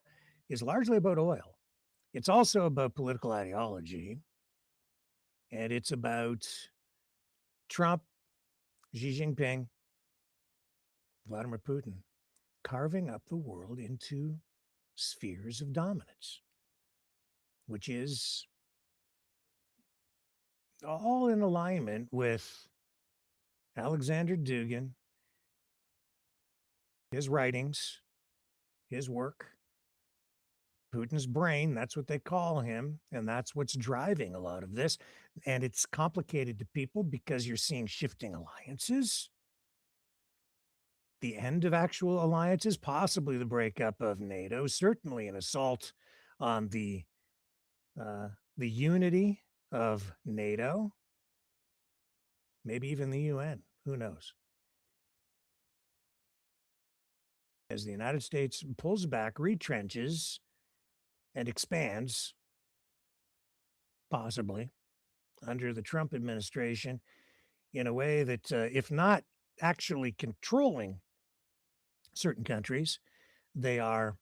[SPEAKER 4] is largely about oil. It's also about political ideology. And it's about Trump, Xi Jinping, Vladimir Putin carving up the world into spheres of dominance, which is all in alignment with Alexander Dugin, his writings, his work, Putin's brain, that's what they call him, and that's what's driving a lot of this. And it's complicated to people because you're seeing shifting alliances, the end of actual alliances, possibly the breakup of NATO, certainly an assault on the unity of NATO, maybe even the UN, who knows? As the United States pulls back, retrenches, and expands, possibly, under the Trump administration in a way that, if not actually controlling certain countries, they are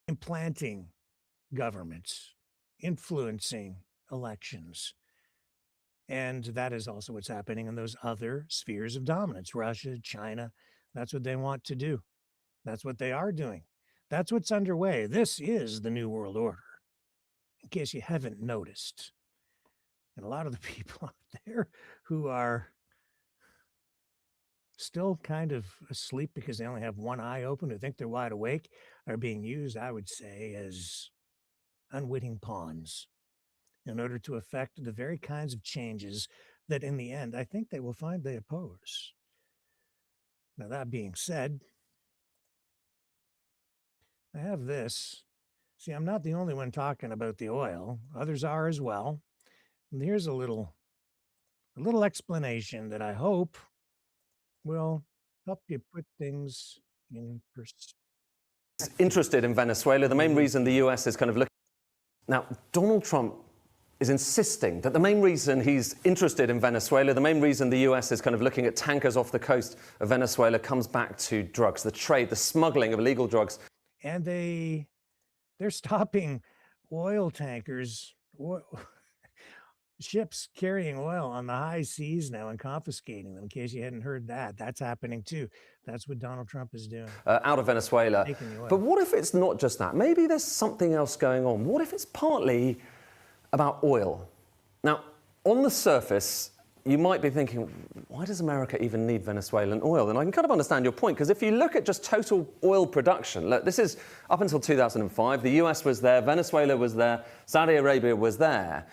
[SPEAKER 4] implanting governments, influencing elections. And that is also what's happening in those other spheres of dominance. Russia, China, that's what they want to do. That's what they are doing. That's what's underway. This is the New World Order, in case you haven't noticed. And a lot of the people out there who are still kind of asleep because they only have one eye open, who think they're wide awake, are being used, I would say, as unwitting pawns in order to effect the very kinds of changes that in the end, I think they will find they oppose. Now, that being said, I have this. See, I'm not the only one talking about the oil. Others are as well. And here's a little explanation that I hope will help you put things in perspective.
[SPEAKER 7] Interested in Venezuela. The main reason the US is kind of looking... Now, Donald Trump is insisting that the main reason he's interested in Venezuela, the main reason the US is kind of looking at tankers off the coast of Venezuela comes back to drugs, the trade, the smuggling of illegal drugs.
[SPEAKER 4] And they're stopping oil tankers, ships carrying oil on the high seas now and confiscating them, in case you hadn't heard that. That's happening too. That's what Donald Trump is doing.
[SPEAKER 7] Out of Venezuela. But what if it's not just that? Maybe there's something else going on. What if it's partly about oil? Now, on the surface, you might be thinking, why does America even need Venezuelan oil? And I can kind of understand your point, because if you look at just total oil production, look, this is up until 2005, the US was there, Venezuela was there, Saudi Arabia was there.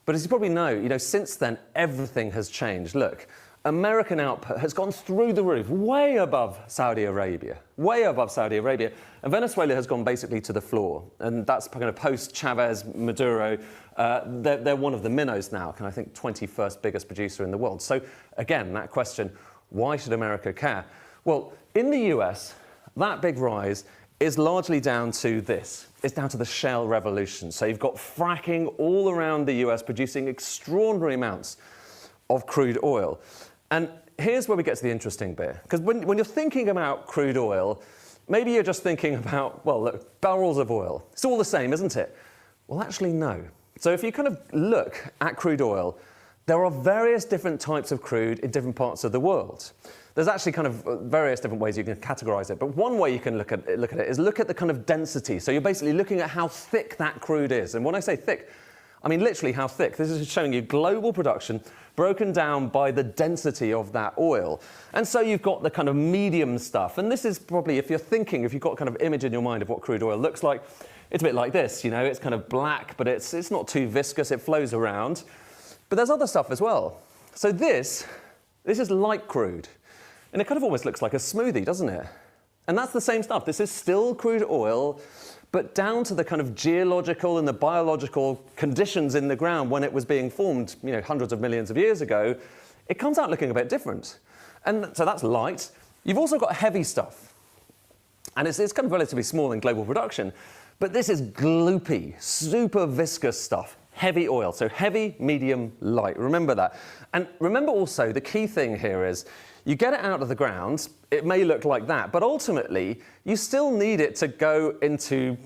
[SPEAKER 7] But as you probably know, since then, everything has changed. Look, American output has gone through the roof, way above Saudi Arabia, and Venezuela has gone basically to the floor. And that's kind of post-Chavez, Maduro. They're one of the minnows now, and I think 21st biggest producer in the world. So again, that question, why should America care? Well, in the US, that big rise is largely down to this. It's down to the shale revolution. So you've got fracking all around the US producing extraordinary amounts of crude oil. And here's where we get to the interesting bit. Because when you're thinking about crude oil, maybe you're just thinking about, well, look, barrels of oil. It's all the same, isn't it? Well, actually, no. So if you kind of look at crude oil, there are various different types of crude in different parts of the world. There's actually kind of various different ways you can categorize it. But one way you can look at it is look at the kind of density. So you're basically looking at how thick that crude is. And when I say thick, I mean literally how thick. This is showing you global production broken down by the density of that oil. And so you've got the kind of medium stuff. And this is probably, if you've got kind of image in your mind of what crude oil looks like, it's a bit like this, it's kind of black, but it's not too viscous, it flows around. But there's other stuff as well. So this is light crude. And it kind of almost looks like a smoothie, doesn't it? And that's the same stuff. This is still crude oil, but down to the kind of geological and the biological conditions in the ground when it was being formed, hundreds of millions of years ago, it comes out looking a bit different. And so that's light. You've also got heavy stuff. And it's kind of relatively small in global production. But this is gloopy, super viscous stuff. Heavy oil, so heavy, medium, light. Remember that. And remember also, the key thing here is, you get it out of the ground, it may look like that, but ultimately, you still need it to go into,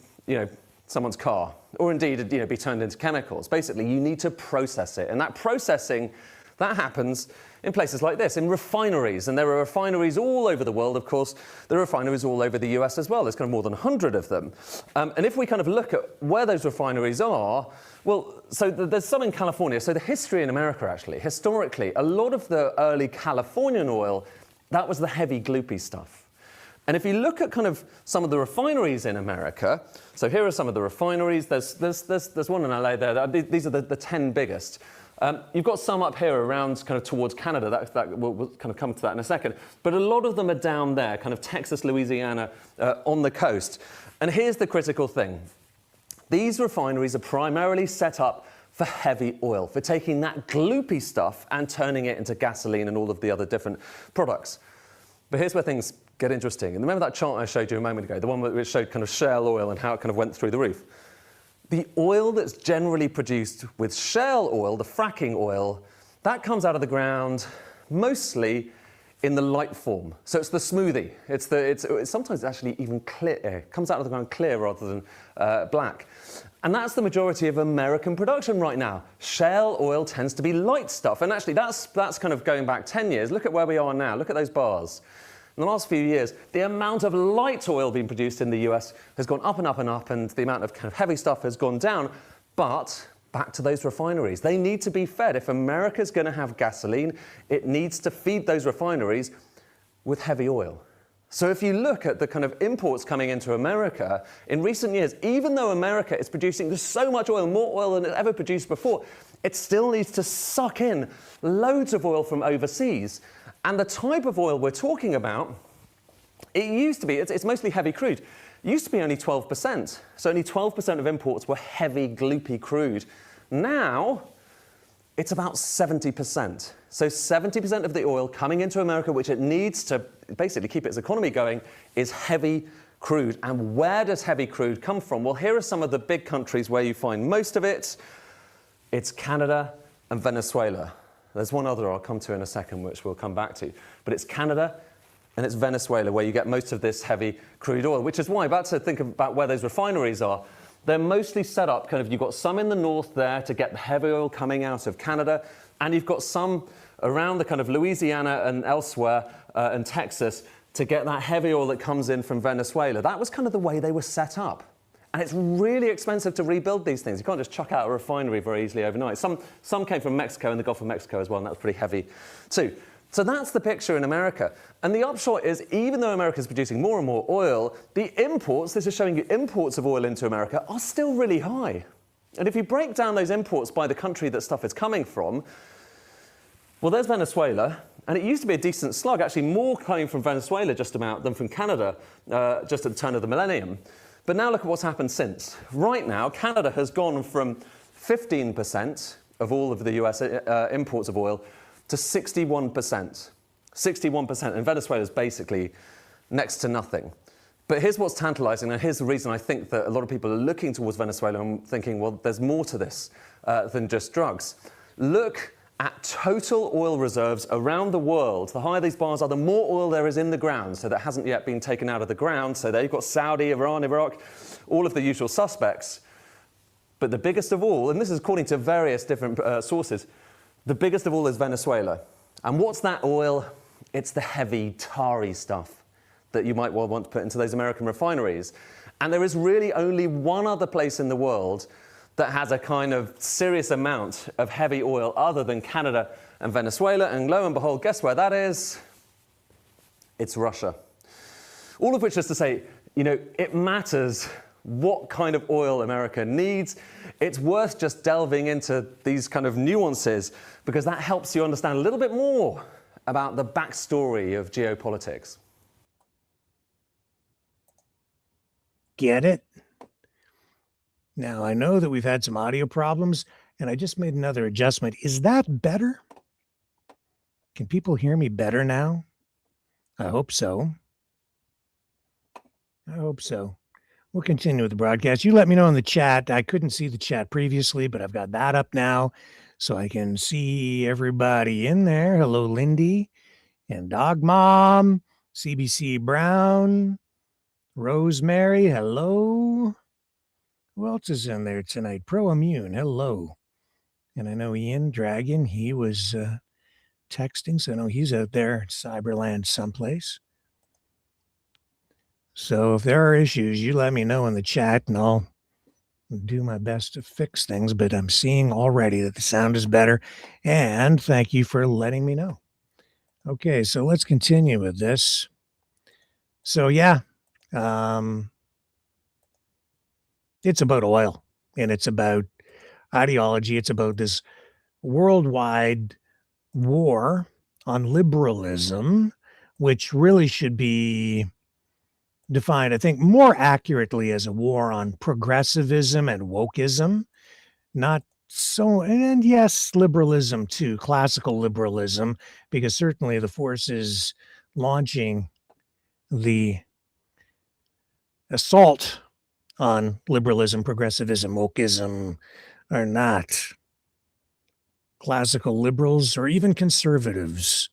[SPEAKER 7] someone's car, or indeed, be turned into chemicals. Basically, you need to process it. And that processing, that happens in places like this, in refineries. And there are refineries all over the world, of course. There are refineries all over the US as well. There's kind of more than 100 of them. And if we kind of look at where those refineries are, well, so there's some in California. So the history in America, actually, historically, a lot of the early Californian oil, that was the heavy, gloopy stuff. And if you look at kind of some of the refineries in America, so here are some of the refineries. There's one in LA there. These are the 10 biggest. You've got some up here around kind of towards Canada. We'll kind of come to that in a second. But a lot of them are down there, kind of Texas, Louisiana, on the coast. And here's the critical thing. These refineries are primarily set up for heavy oil, for taking that gloopy stuff and turning it into gasoline and all of the other different products. But here's where things get interesting. And remember that chart I showed you a moment ago, the one which showed kind of shale oil and how it kind of went through the roof? The oil that's generally produced with shale oil, the fracking oil, that comes out of the ground mostly in the light form. So it's the smoothie. It's sometimes actually even clear. It comes out of the ground clear rather than black. And that's the majority of American production right now. Shale oil tends to be light stuff. And actually, that's kind of going back 10 years. Look at where we are now. Look at those bars. In the last few years, the amount of light oil being produced in the US has gone up and up and up, and the amount of kind of heavy stuff has gone down. But back to those refineries. They need to be fed. If America's going to have gasoline, it needs to feed those refineries with heavy oil. So if you look at the kind of imports coming into America, in recent years, even though America is producing so much oil, more oil than it ever produced before, it still needs to suck in loads of oil from overseas. And the type of oil we're talking about, it used to be, it's mostly heavy crude. It used to be only 12%. So only 12% of imports were heavy, gloopy crude. Now, it's about 70%. So 70% of the oil coming into America, which it needs to basically keep its economy going, is heavy crude. And where does heavy crude come from? Well, here are some of the big countries where you find most of it. It's Canada and Venezuela. There's one other I'll come to in a second, which we'll come back to. But it's Canada and it's Venezuela where you get most of this heavy crude oil, which is why, about to think about where those refineries are, they're mostly set up, kind of, you've got some in the north there to get the heavy oil coming out of Canada, and you've got some around the kind of Louisiana and elsewhere and Texas to get that heavy oil that comes in from Venezuela. That was kind of the way they were set up. And it's really expensive to rebuild these things. You can't just chuck out a refinery very easily overnight. Some came from Mexico and the Gulf of Mexico as well, and that was pretty heavy too. So that's the picture in America. And the upshot is, even though America is producing more and more oil, the imports, this is showing you imports of oil into America, are still really high. And if you break down those imports by the country that stuff is coming from, well, there's Venezuela. And it used to be a decent slug, actually more coming from Venezuela just about than from Canada, just at the turn of the millennium. But now look at what's happened since. Right now, Canada has gone from 15% of all of the US imports of oil to 61%. 61%. And Venezuela is basically next to nothing. But here's what's tantalizing, and here's the reason I think that a lot of people are looking towards Venezuela and thinking, well, there's more to this than just drugs. Look at total oil reserves around the world. The higher these bars are, the more oil there is in the ground, so that hasn't yet been taken out of the ground. So there you've got Saudi, Iran, Iraq, all of the usual suspects. But the biggest of all, and this is according to various different sources, the biggest of all is Venezuela. And what's that oil? It's the heavy, tarry stuff that you might well want to put into those American refineries. And there is really only one other place in the world that has a kind of serious amount of heavy oil other than Canada and Venezuela. And lo and behold, guess where that is? It's Russia. All of which is to say, you know, it matters what kind of oil America needs. It's worth just delving into these kind of nuances because that helps you understand a little bit more about the backstory of geopolitics.
[SPEAKER 4] Get it? Now, I know that we've had some audio problems, and I just made another adjustment. Is that better? Can people hear me better now? I hope so. I hope so. We'll continue with the broadcast. You let me know in the chat. I couldn't see the chat previously, but I've got that up now, so I can see everybody in there. Hello, Lindy and Dog Mom, CBC Brown, Rosemary, hello. Who else is in there tonight? Pro Immune, hello. And I know Ian Dragon, he was texting, so I know he's out there, Cyberland someplace. So if there are issues, you let me know in the chat, and I'll do my best to fix things. But I'm seeing already that the sound is better, and thank you for letting me know. Okay, so let's continue with this. So yeah, it's about oil, and it's about ideology. It's about this worldwide war on liberalism, which really should be defined, I think, more accurately as a war on progressivism and wokeism, not so, and yes, liberalism too, classical liberalism, because certainly the forces launching the assault on liberalism, progressivism, wokeism are not classical liberals or even conservatives.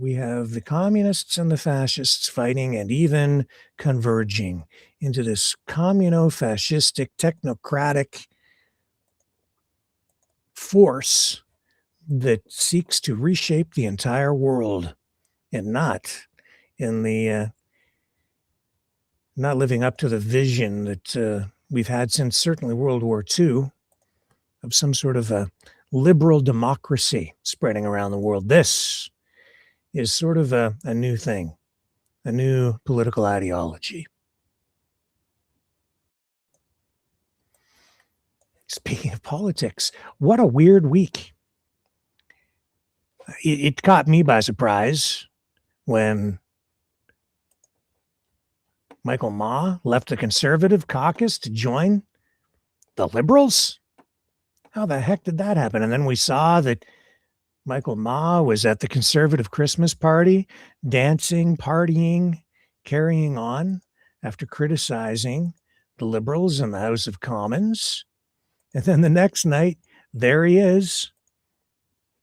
[SPEAKER 4] We have the communists and the fascists fighting and even converging into this communo-fascistic, technocratic force that seeks to reshape the entire world and not in the not living up to the vision that we've had since certainly World War II of some sort of a liberal democracy spreading around the world. This is sort of a new thing, a new political ideology. Speaking of politics, what a weird week. It caught me by surprise when Michael Ma left the Conservative caucus to join the Liberals. How the heck did that happen? And then we saw that Michael Ma was at the conservative Christmas party, dancing, partying, carrying on after criticizing the liberals in the House of Commons. And then the next night, there he is,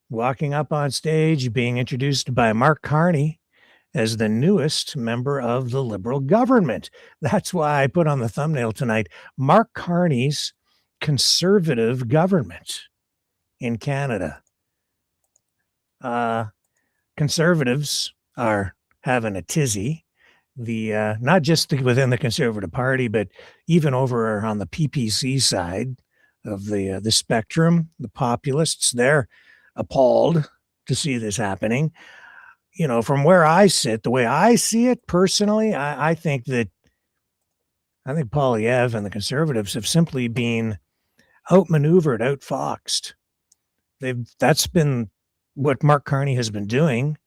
[SPEAKER 4] walking up on stage, being introduced by Mark Carney as the newest member of the Liberal government. That's why I put on the thumbnail tonight, Mark Carney's conservative government in Canada. Conservatives are having a tizzy. Not just within the Conservative Party, but even over on the PPC side of the spectrum, the populists, they're appalled to see this happening. You know, from where I sit, the way I see it personally, I think Polievre and the Conservatives have simply been outmaneuvered, outfoxed. That's been what Mark Carney has been doing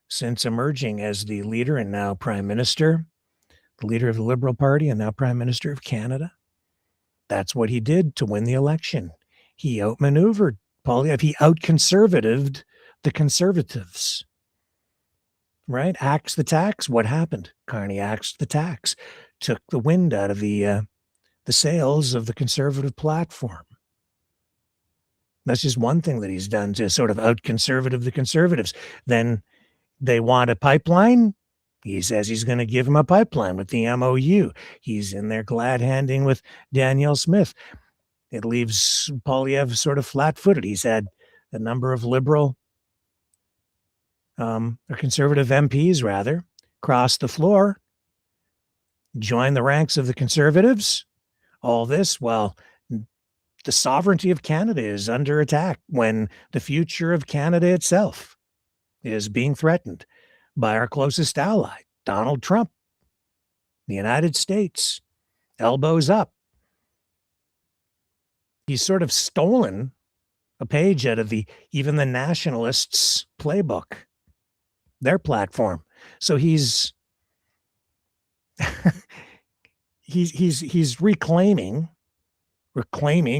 [SPEAKER 4] since emerging as the leader and now Prime Minister, the leader of the Liberal Party and now Prime Minister of Canada. That's what he did to win the election. He outmaneuvered Polievre. He out-conservatived the Conservatives. Right? Axed the tax. What happened? Carney axed the tax, took the wind out of the sails of the Conservative platform. That's just one thing that he's done to sort of out-conservative the Conservatives. Then they want a pipeline. He says he's going to give them a pipeline with the MOU. He's in there glad-handing with Danielle Smith. It leaves Polievre sort of flat-footed. He's had a number of Liberal or Conservative MPs, rather, cross the floor, join the ranks of the Conservatives. All this while the sovereignty of Canada is under attack, when the future of Canada itself is being threatened by our closest ally, Donald Trump. The United States, elbows up. He's sort of stolen a page out of even the nationalists' playbook, their platform. So he's reclaiming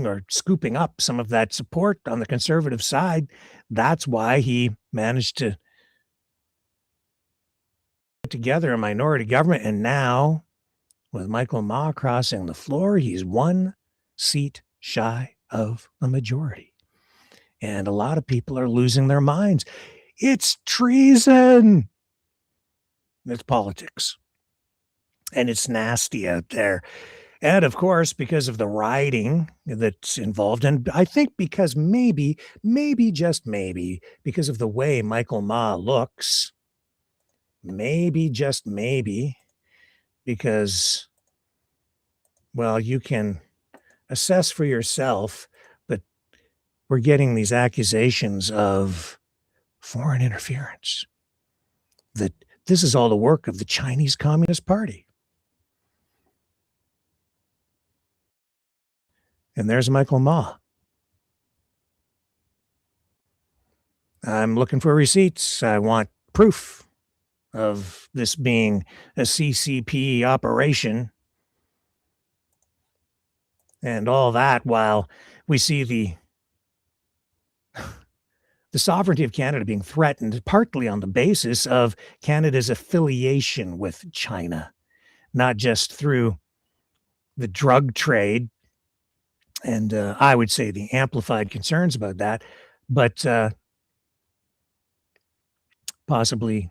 [SPEAKER 4] or scooping up some of that support on the Conservative side. That's why he managed to put together a minority government. And now, with Michael Ma crossing the floor, he's one seat shy of a majority. And a lot of people are losing their minds. It's treason. It's politics. And it's nasty out there. And of course, because of the rioting that's involved, and I think because maybe just maybe, because of the way Michael Ma looks, maybe just maybe, because, well, you can assess for yourself, but we're getting these accusations of foreign interference, that this is all the work of the Chinese Communist Party. And there's Michael Ma. I'm looking for receipts. I want proof of this being a CCP operation. And all that while we see the sovereignty of Canada being threatened, partly on the basis of Canada's affiliation with China, not just through the drug trade, and I would say the amplified concerns about that, but possibly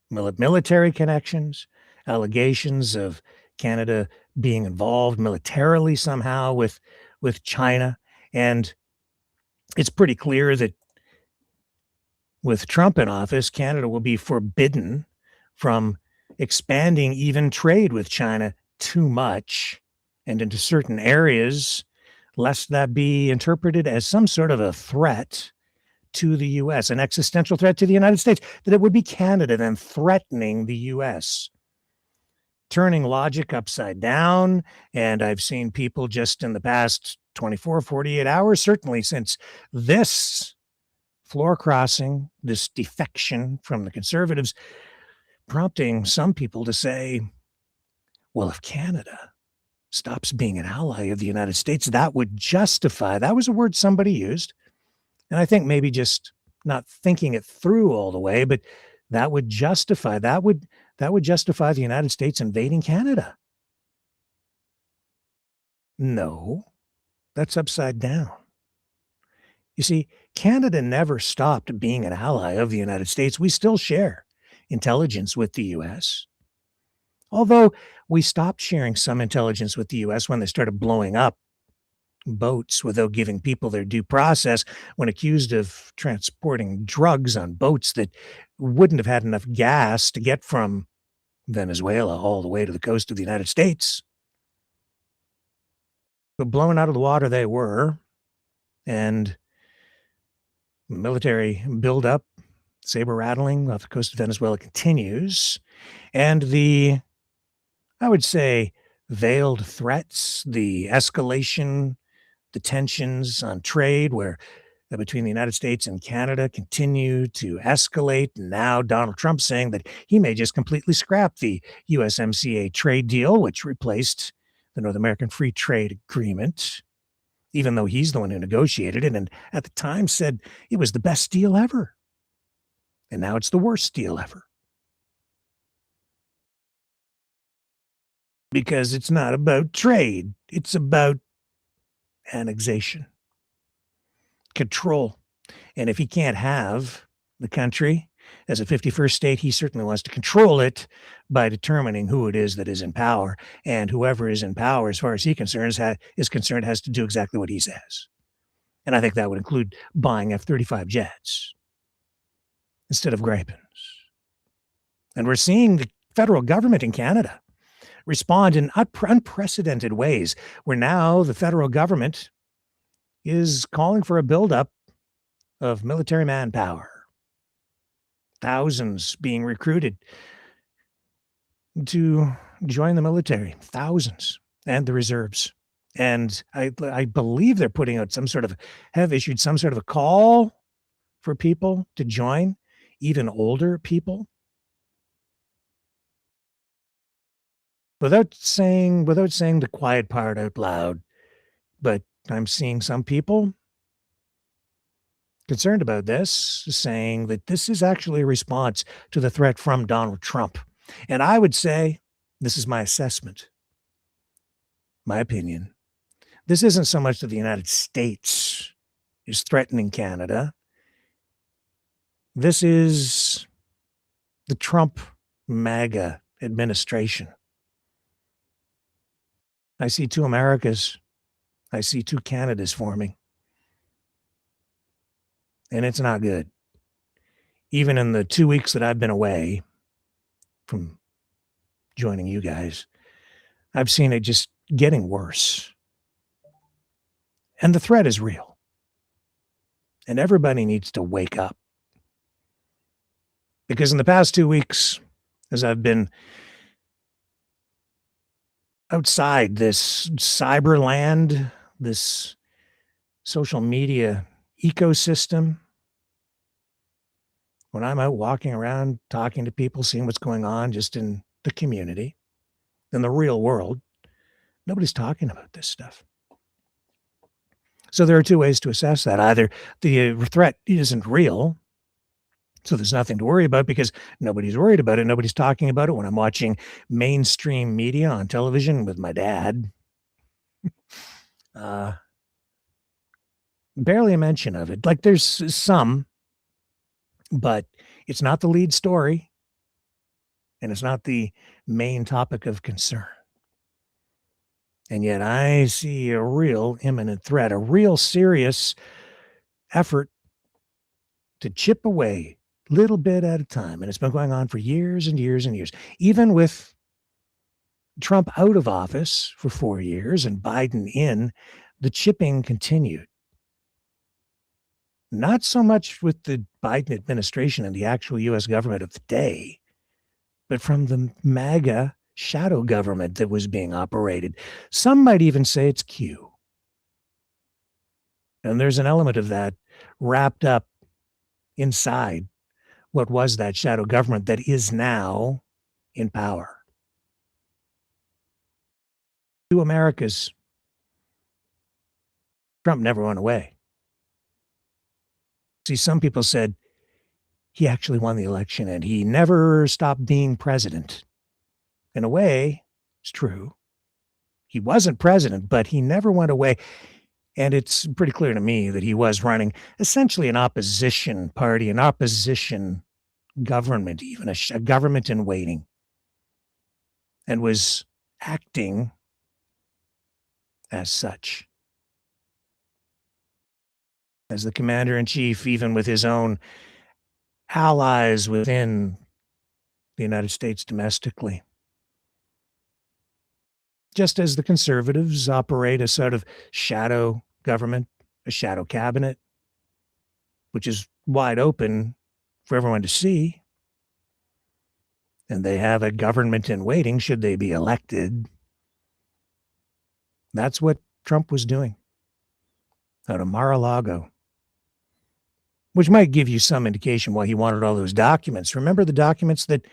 [SPEAKER 4] military connections, allegations of Canada being involved militarily somehow with China. And it's pretty clear that with Trump in office, Canada will be forbidden from expanding even trade with China too much and into certain areas, lest that be interpreted as some sort of a threat to the U.S., an existential threat to the United States, that it would be Canada then threatening the U.S., turning logic upside down. And I've seen people just in the past 24, 48 hours, certainly since this floor crossing, this defection from the Conservatives, prompting some people to say, well, if Canada stops being an ally of the United States, that would justify, that was a word somebody used, and I think maybe just not thinking it through all the way, but that would justify the United States invading Canada. No, that's upside down. You see, Canada never stopped being an ally of the United States. We still share intelligence with the US. Although we stopped sharing some intelligence with the US when they started blowing up boats without giving people their due process, when accused of transporting drugs on boats that wouldn't have had enough gas to get from Venezuela all the way to the coast of the United States. But blown out of the water they were, and military buildup, saber rattling off the coast of Venezuela continues, and the, I would say, veiled threats, the escalation, the tensions on trade where between the United States and Canada continue to escalate. And now Donald Trump saying that he may just completely scrap the USMCA trade deal, which replaced the North American Free Trade Agreement, even though he's the one who negotiated it and at the time said it was the best deal ever. And now it's the worst deal ever. Because it's not about trade. It's about annexation, control. And if he can't have the country as a 51st state, he certainly wants to control it by determining who it is that is in power. And whoever is in power, as far as he is concerned, has to do exactly what he says. And I think that would include buying F-35 jets instead of Gripens. And we're seeing the federal government in Canada respond in unprecedented ways, where now the federal government is calling for a buildup of military manpower. Thousands being recruited to join the military, thousands, and the reserves. And I believe they're putting out have issued some sort of a call for people to join, even older people. Without saying the quiet part out loud, but I'm seeing some people concerned about this, saying that this is actually a response to the threat from Donald Trump. And I would say, this is my assessment, my opinion, this isn't so much that the United States is threatening Canada. This is the Trump MAGA administration. I see two Americas. I see two Canadas forming. And it's not good. Even in the 2 weeks that I've been away from joining you guys, I've seen it just getting worse. And the threat is real. And everybody needs to wake up. Because in the past 2 weeks, as I've been outside this cyberland, this social media ecosystem, when I'm out walking around, talking to people, seeing what's going on just in the community, in the real world, nobody's talking about this stuff. So there are two ways to assess that. Either the threat isn't real, so there's nothing to worry about because nobody's worried about it. Nobody's talking about it. When I'm watching mainstream media on television with my dad, barely a mention of it. Like there's some, but it's not the lead story and it's not the main topic of concern. And yet I see a real imminent threat, a real serious effort to chip away little bit at a time. And it's been going on for years and years and years. Even with Trump out of office for 4 years and Biden in, the chipping continued. Not so much with the Biden administration and the actual U.S. government of the day, but from the MAGA shadow government that was being operated. Some might even say it's Q. And there's an element of that wrapped up inside what was that shadow government that is now in power. two Americas. Trump never went away. See, some people said he actually won the election and he never stopped being president. In a way, it's true. He wasn't president, but he never went away. And it's pretty clear to me that he was running essentially an opposition party, an opposition government, even a government in waiting, and was acting as such. As the commander-in-chief, even with his own allies within the United States domestically. Just as the conservatives operate a sort of shadow government, a shadow cabinet, which is wide open for everyone to see. And they have a government in waiting should they be elected. That's what Trump was doing out of Mar-a-Lago, which might give you some indication why he wanted all those documents. Remember the documents that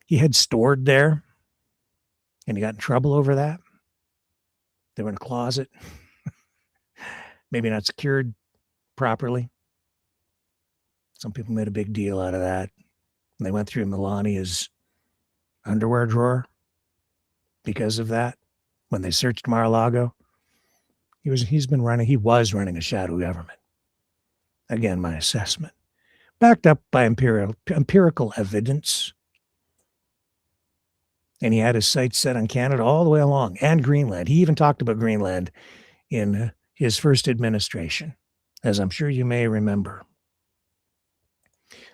[SPEAKER 4] he had stored there? And he got in trouble over that? They were in a closet. Maybe not secured properly. Some people made a big deal out of that. And they went through Melania's underwear drawer because of that. When they searched Mar-a-Lago, he was running a shadow government. Again, my assessment. Backed up by empirical evidence. And he had his sights set on Canada all the way along, and Greenland. He even talked about Greenland in his first administration, as I'm sure you may remember.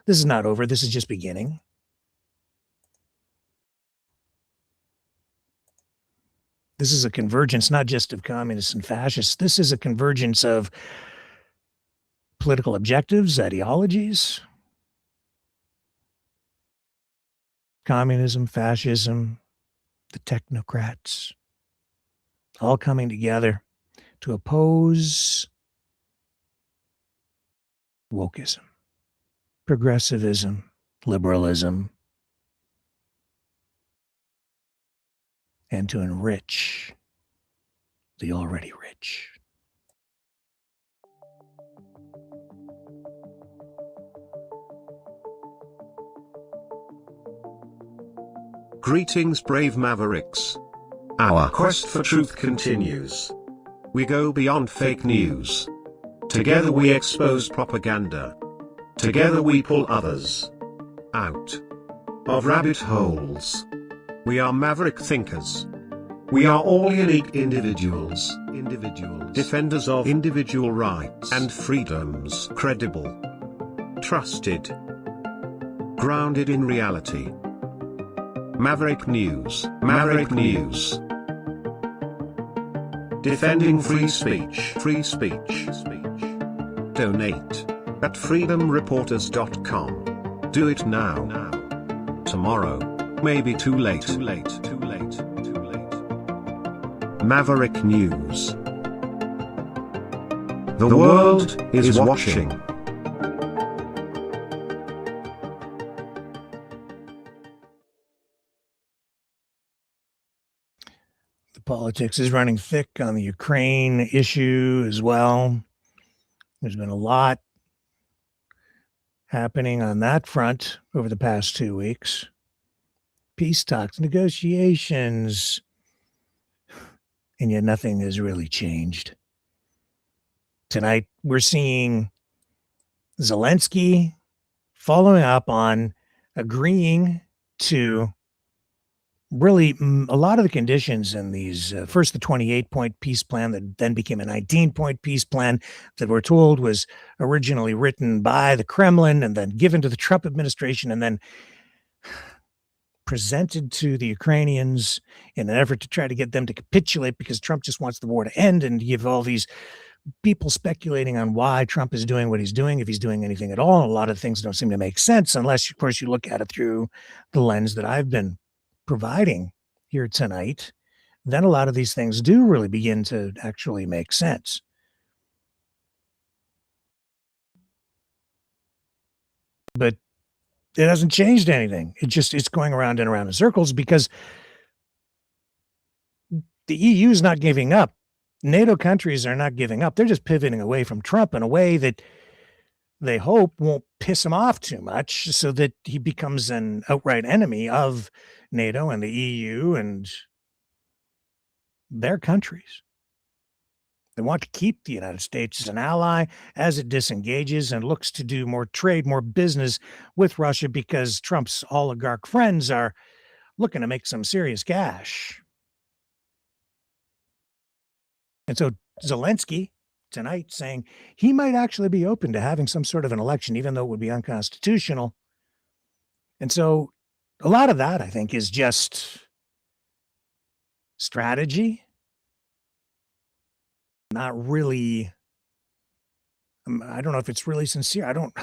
[SPEAKER 4] This is not over. This is just beginning. This is a convergence not just of communists and fascists. This is a convergence of political objectives, ideologies, communism, fascism, the technocrats, all coming together to oppose wokeism, progressivism, liberalism, and to enrich the already rich.
[SPEAKER 1] Greetings, brave Mavericks. Our quest for truth continues. We go beyond fake news. Together we expose propaganda. Together we pull others out of rabbit holes. We are maverick thinkers. We are all unique individuals, defenders of individual rights and freedoms, credible, trusted, grounded in reality. Maverick News, Maverick News. Defending free speech, free speech. Donate at freedomreporters.com. Do it now. Tomorrow may be too late. Maverick News. The world is watching.
[SPEAKER 4] The politics is running thick on the Ukraine issue as well. There's been a lot happening on that front over the past 2 weeks. Peace talks, negotiations, and yet nothing has really changed. Tonight, we're seeing Zelensky following up on agreeing to really a lot of the conditions in these, first the 28-point peace plan that then became a 19-point peace plan that we're told was originally written by the Kremlin and then given to the Trump administration and then presented to the Ukrainians in an effort to try to get them to capitulate because Trump just wants the war to end, and you have all these people speculating on why Trump is doing what he's doing, if he's doing anything at all. A lot of things don't seem to make sense unless, of course, you look at it through the lens that I've been providing here tonight. Then a lot of these things do really begin to actually make sense. But it hasn't changed anything. It's going around and around in circles because the EU is not giving up. NATO countries are not giving up. They're just pivoting away from Trump in a way that they hope won't piss him off too much so that he becomes an outright enemy of NATO and the EU and their countries. They want to keep the United States as an ally as it disengages and looks to do more trade, more business with Russia because Trump's oligarch friends are looking to make some serious cash. And so Zelensky tonight saying he might actually be open to having some sort of an election, even though it would be unconstitutional. And so a lot of that, I think, is just strategy. Not really. I don't know if it's really sincere. I don't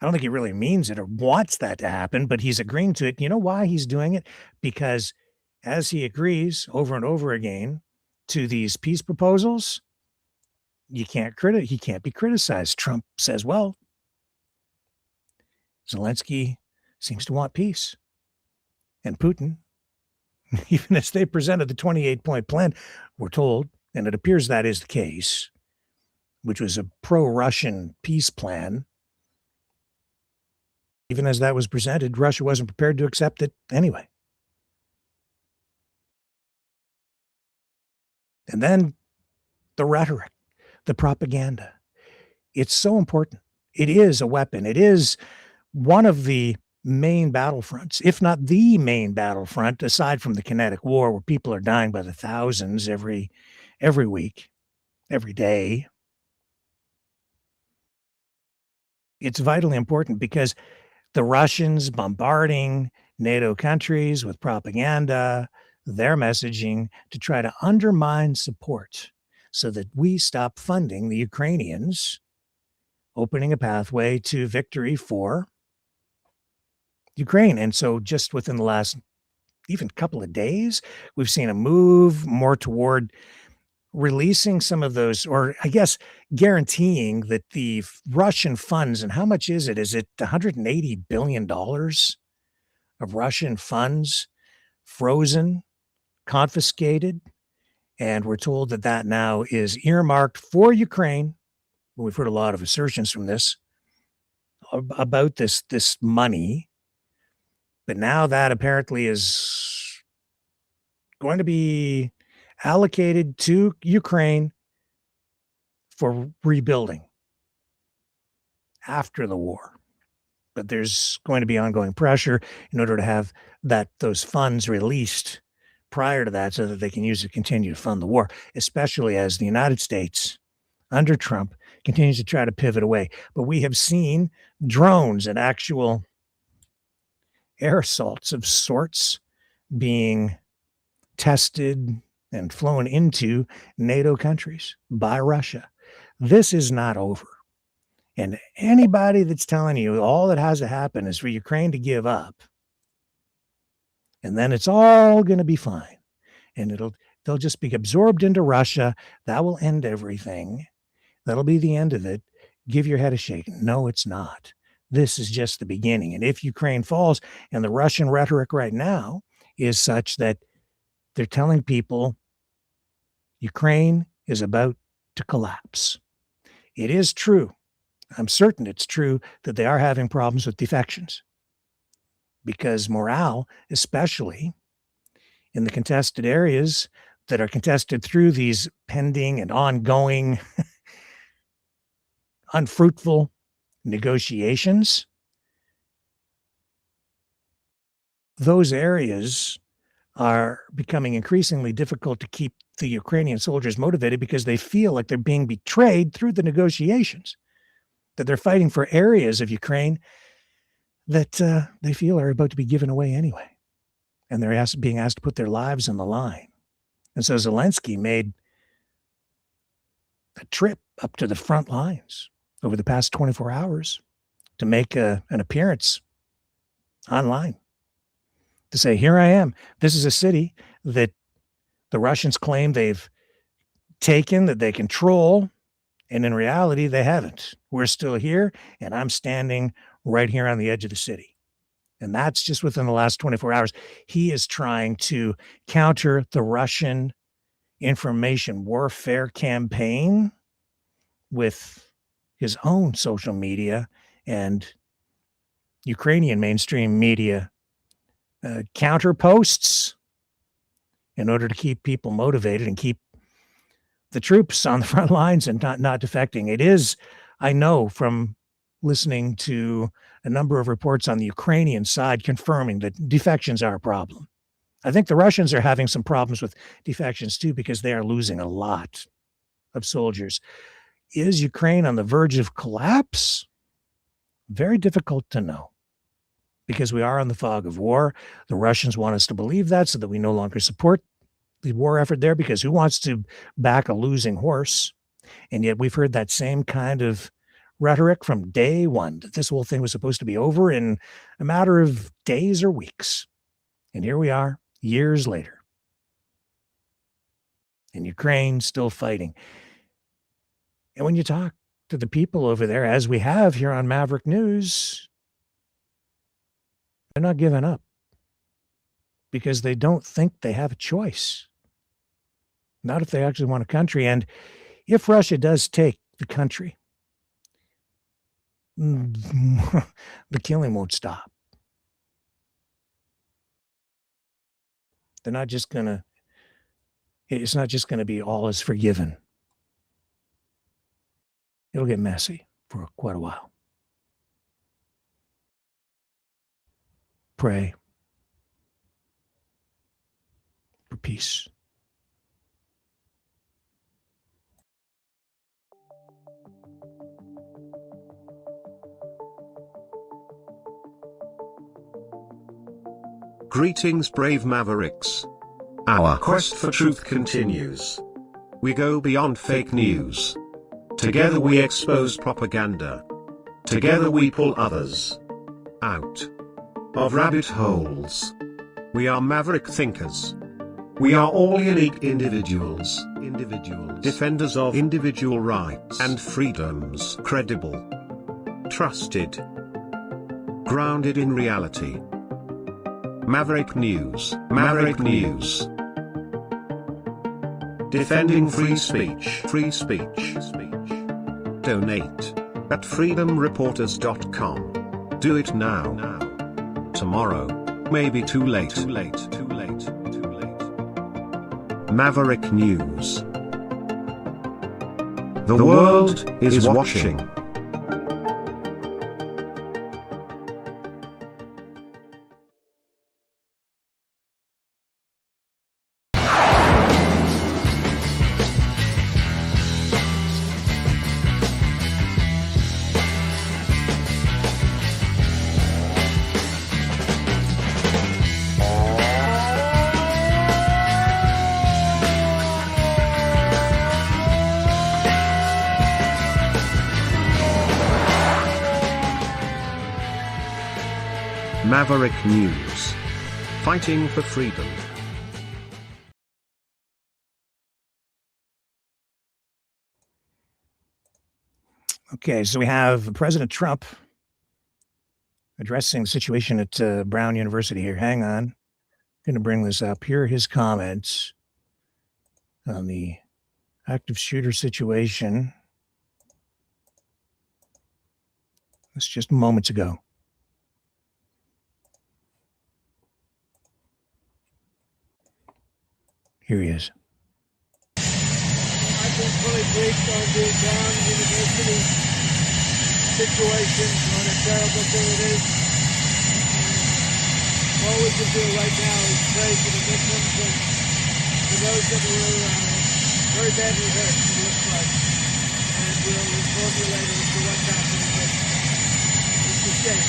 [SPEAKER 4] think he really means it or wants that to happen, but he's agreeing to it. You know why he's doing it? Because as he agrees over and over again to these peace proposals, he can't be criticized. Trump says, well, Zelensky seems to want peace. And Putin, even as they presented the 28-point plan, we're told, and it appears that is the case, which was a pro-Russian peace plan. Even as that was presented, Russia wasn't prepared to accept it anyway. And then the rhetoric, the propaganda. It's so important. It is a weapon. It is one of the main battlefronts, if not the main battlefront, aside from the kinetic war where people are dying by the thousands every week, every day. It's vitally important because the Russians bombarding NATO countries with propaganda, their messaging to try to undermine support so that we stop funding the Ukrainians, opening a pathway to victory for Ukraine. And so just within the last even couple of days, we've seen a move more toward releasing some of those, or I guess guaranteeing that the Russian funds, and how much is it? Is it $180 billion of Russian funds frozen, confiscated? And we're told that that now is earmarked for Ukraine. We've heard a lot of assertions from this about this money. But now that apparently is going to be allocated to Ukraine for rebuilding after the war. But there's going to be ongoing pressure in order to have those funds released prior to that so that they can use it to continue to fund the war, especially as the United States under Trump continues to try to pivot away. But we have seen drones and actual air assaults of sorts being tested and flown into NATO countries by Russia. This is not over. And anybody that's telling you all that has to happen is for Ukraine to give up, and then it's all going to be fine, and they'll just be absorbed into Russia. That will end everything. That'll be the end of it. Give your head a shake. No, it's not. This is just the beginning. And if Ukraine falls, and the Russian rhetoric right now is such that they're telling people Ukraine is about to collapse. It is true. I'm certain it's true that they are having problems with defections because morale, especially in the contested areas that are contested through these pending and ongoing unfruitful negotiations, those areas are becoming increasingly difficult to keep the Ukrainian soldiers motivated because they feel like they're being betrayed through the negotiations, that they're fighting for areas of Ukraine that they feel are about to be given away anyway. And they're being asked to put their lives on the line. And so Zelensky made a trip up to the front lines over the past 24 hours to make an appearance online to say, here I am. This is a city that the Russians claim they've taken, that they control, and in reality, they haven't. We're still here, and I'm standing right here on the edge of the city. And that's just within the last 24 hours. He is trying to counter the Russian information warfare campaign with his own social media and Ukrainian mainstream media counter posts in order to keep people motivated and keep the troops on the front lines and not defecting. It is, I know from listening to a number of reports on the Ukrainian side confirming that defections are a problem. I think the Russians are having some problems with defections too because they are losing a lot of soldiers. Is Ukraine on the verge of collapse? Very difficult to know because we are on the fog of war. The Russians want us to believe that so that we no longer support the war effort there, because who wants to back a losing horse? And yet we've heard that same kind of rhetoric from day one, that this whole thing was supposed to be over in a matter of days or weeks. And here we are, years later. And Ukraine still fighting. And when you talk to the people over there, as we have here on Maverick News, they're not giving up because they don't think they have a choice. Not if they actually want a country. And if Russia does take the country, the killing won't stop. They're not just going to, it's not just going to be all is forgiven. It'll get messy for quite a while. Pray for peace.
[SPEAKER 1] Greetings, brave Mavericks. Our quest for truth continues. We go beyond fake news. Together we expose propaganda. Together we pull others out of rabbit holes. We are maverick thinkers. We are all unique individuals. Defenders of individual rights and freedoms. Credible. Trusted. Grounded in reality. Maverick News. Maverick News. Defending free speech. Free speech. Donate at freedomreporters.com. Do it now. Tomorrow may be too late. Maverick News. The world is watching. Maverick News. Fighting for freedom.
[SPEAKER 4] Okay, so we have President Trump addressing the situation at Brown University here. Hang on. I'm going to bring this up. Here are his comments on the active shooter situation. That's just moments ago. Here he is.
[SPEAKER 10] I've been fully briefed on the Brown University situation, what a terrible thing it is. All we can do right now is pray for the victims and for those that were very badly hurt, it looks like. And we'll inform you later as to what's happening, but it's a shame.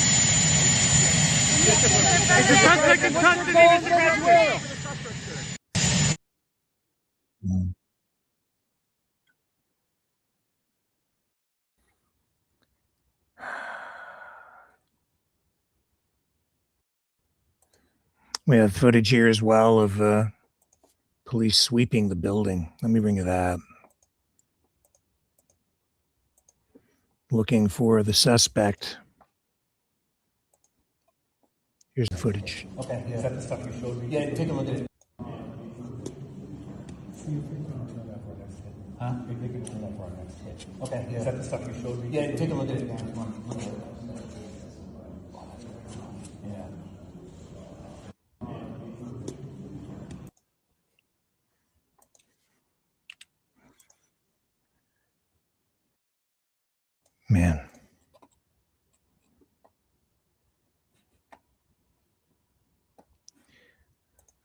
[SPEAKER 10] It's a suspect in custody, Mr. Venezuela.
[SPEAKER 4] We have footage here as well of police sweeping the building. Let me bring you that. Looking for the suspect. Here's the footage.
[SPEAKER 12] Okay, is that the stuff you showed me? Yeah, take a look at it.
[SPEAKER 8] Huh? They can turn that for our next hit. Okay. Yeah. Is that the stuff you showed me? Yeah, take a look at it now. Look at it. Yeah.
[SPEAKER 4] Man.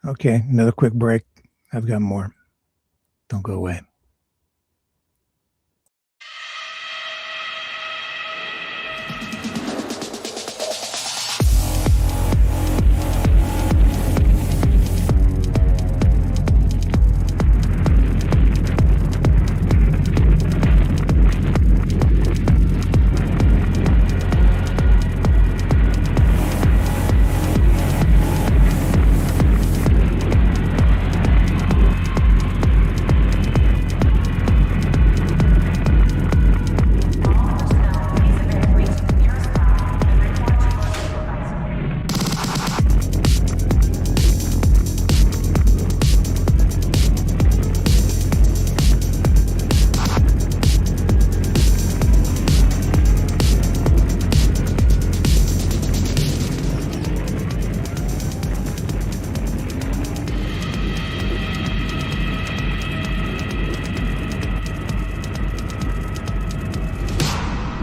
[SPEAKER 4] Okay, another quick break. I've got more. Don't go away.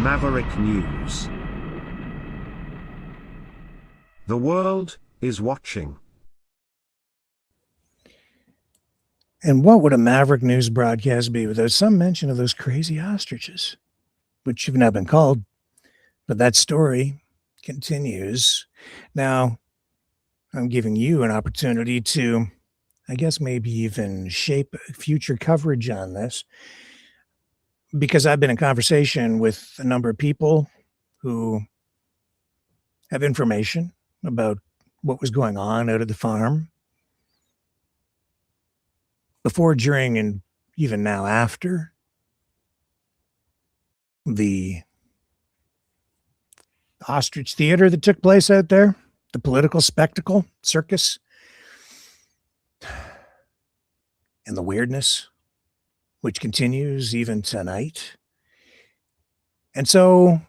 [SPEAKER 1] Maverick News. The world is watching.
[SPEAKER 4] And what would a Maverick News broadcast be without some mention of those crazy ostriches, which have now been called? But that story continues. Now, I'm giving you an opportunity to, I guess, maybe even shape future coverage on this, because I've been in conversation with a number of people who have information about what was going on out at the farm before, during, and even now after the ostrich theater that took place out there, the political spectacle, circus, and the weirdness, which continues even tonight. And so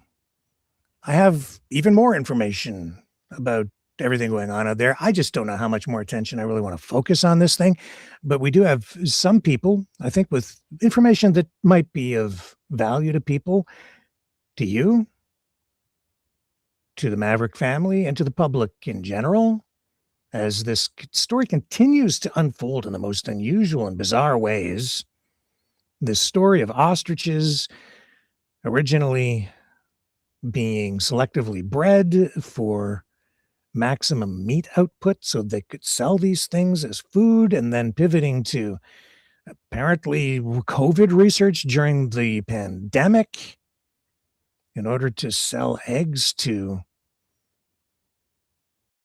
[SPEAKER 4] I have even more information about everything going on out there. I just don't know how much more attention I really want to focus on this thing. But we do have some people, I think, with information that might be of value to people, to you, to the Maverick family, and to the public in general, as this story continues to unfold in the most unusual and bizarre ways. This story of ostriches originally being selectively bred for maximum meat output so they could sell these things as food, and then pivoting to apparently COVID research during the pandemic in order to sell eggs to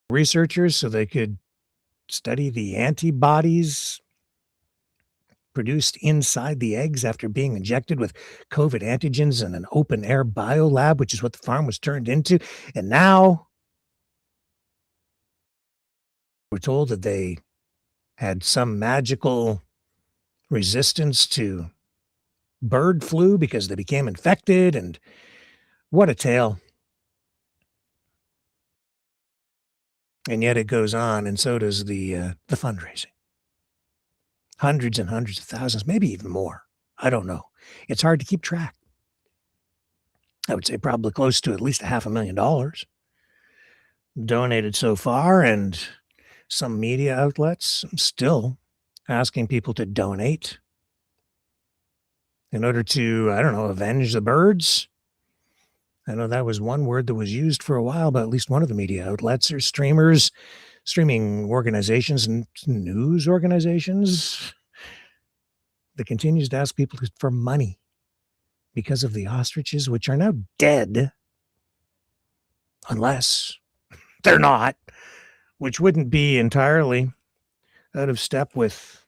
[SPEAKER 4] researchers so they could study the antibodies produced inside the eggs after being injected with COVID antigens in an open air biolab, which is what the farm was turned into. And now we're told that they had some magical resistance to bird flu because they became infected. And what a tale. And yet it goes on, and so does the fundraising. Hundreds and hundreds of thousands, maybe even more. I don't know. It's hard to keep track. I would say probably close to at least $500,000 donated so far, and some media outlets still asking people to donate in order to, I don't know, avenge the birds. I know that was one word that was used for a while, but at least one of the media outlets or streamers, streaming organizations and news organizations that continues to ask people for money because of the ostriches, which are now dead, unless they're not, which wouldn't be entirely out of step with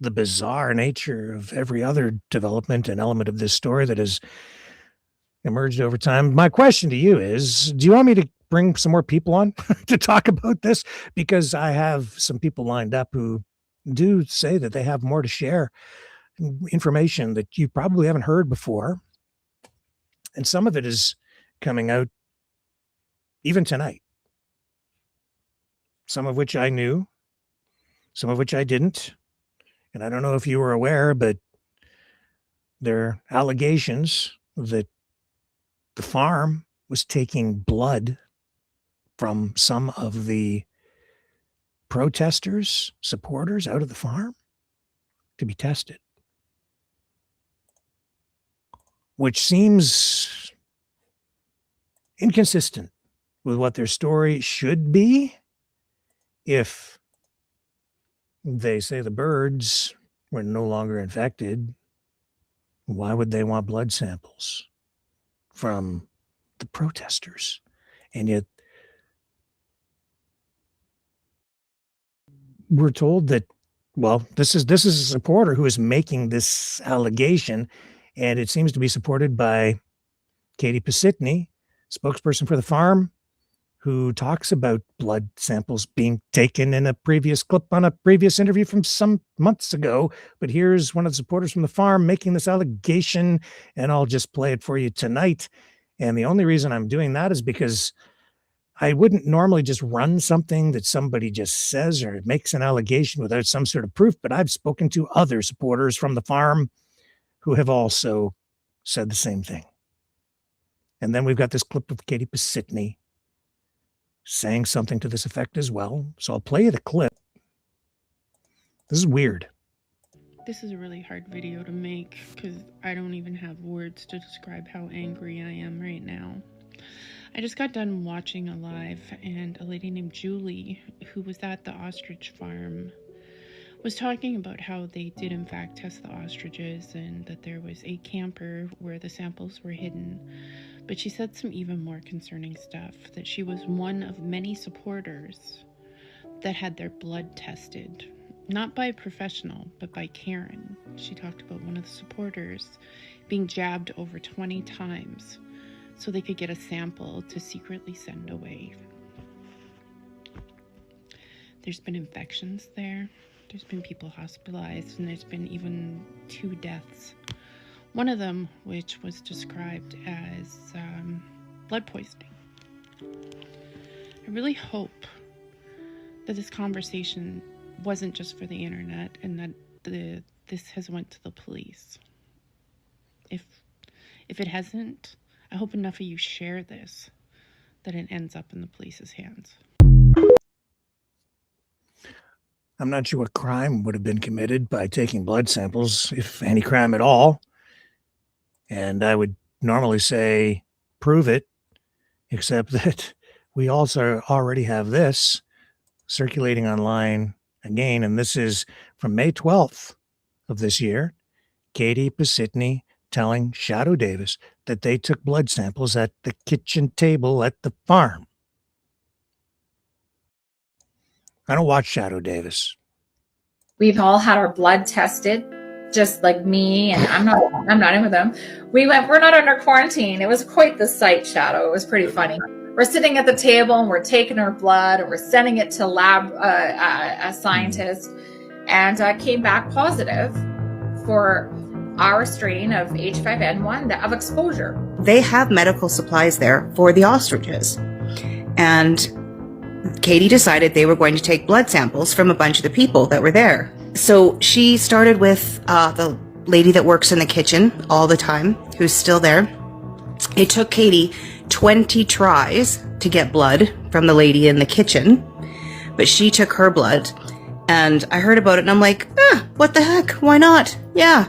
[SPEAKER 4] the bizarre nature of every other development and element of this story that has emerged over time. My question to you is, do you want me to bring some more people on to talk about this? Because I have some people lined up who do say that they have more to share, information that you probably haven't heard before. And some of it is coming out even tonight. Some of which I knew, some of which I didn't. And I don't know if you were aware, but there are allegations that the farm was taking blood from some of the protesters, supporters out of the farm to be tested, which seems inconsistent with what their story should be. If they say the birds were no longer infected, why would they want blood samples from the protesters? And yet we're told that, well, this is a supporter who is making this allegation, and it seems to be supported by Katie Pisitny, spokesperson for the farm, who talks about blood samples being taken in a previous clip on a previous interview from some months ago. But here's one of the supporters from the farm making this allegation, and I'll just play it for you tonight. And the only reason I'm doing that is because I wouldn't normally just run something that somebody just says or makes an allegation without some sort of proof, but I've spoken to other supporters from the farm who have also said the same thing. And then we've got this clip of Katie Pisitny saying something to this effect as well. So I'll play you the clip. This is weird.
[SPEAKER 12] This is a really hard video to make because I don't even have words to describe how angry I am right now. I just got done watching a live, and a lady named Julie, who was at the ostrich farm, was talking about how they did in fact test the ostriches and that there was a camper where the samples were hidden. But she said some even more concerning stuff, that she was one of many supporters that had their blood tested. Not by a professional, but by Karen. She talked about one of the supporters being jabbed over 20 times so they could get a sample to secretly send away. There's been infections there. There's been people hospitalized, and there's been even 2 deaths. One of them, which was described as blood poisoning. I really hope that this conversation wasn't just for the internet, and that this has went to the police. If it hasn't, I hope enough of you share this that it ends up in the police's hands.
[SPEAKER 4] I'm not sure what crime would have been committed by taking blood samples, if any crime at all. And I would normally say, prove it, except that we also already have this circulating online again. And this is from May 12th of this year. Katie Pisitny telling Shadow Davis that they took blood samples at the kitchen table at the farm. I don't watch Shadow Davis.
[SPEAKER 13] We've all had our blood tested, just like me, and I'm not in with them. We're not under quarantine. It was quite the sight, Shadow. It was pretty funny. We're sitting at the table and we're taking our blood and we're sending it to a scientist, and came back positive for our strain of H5N1 of exposure.
[SPEAKER 14] They have medical supplies there for the ostriches. And Katie decided they were going to take blood samples from a bunch of the people that were there. So she started with the lady that works in the kitchen all the time, who's still there. It took Katie 20 tries to get blood from the lady in the kitchen, but she took her blood. And I heard about it and I'm like, what the heck? Why not? Yeah.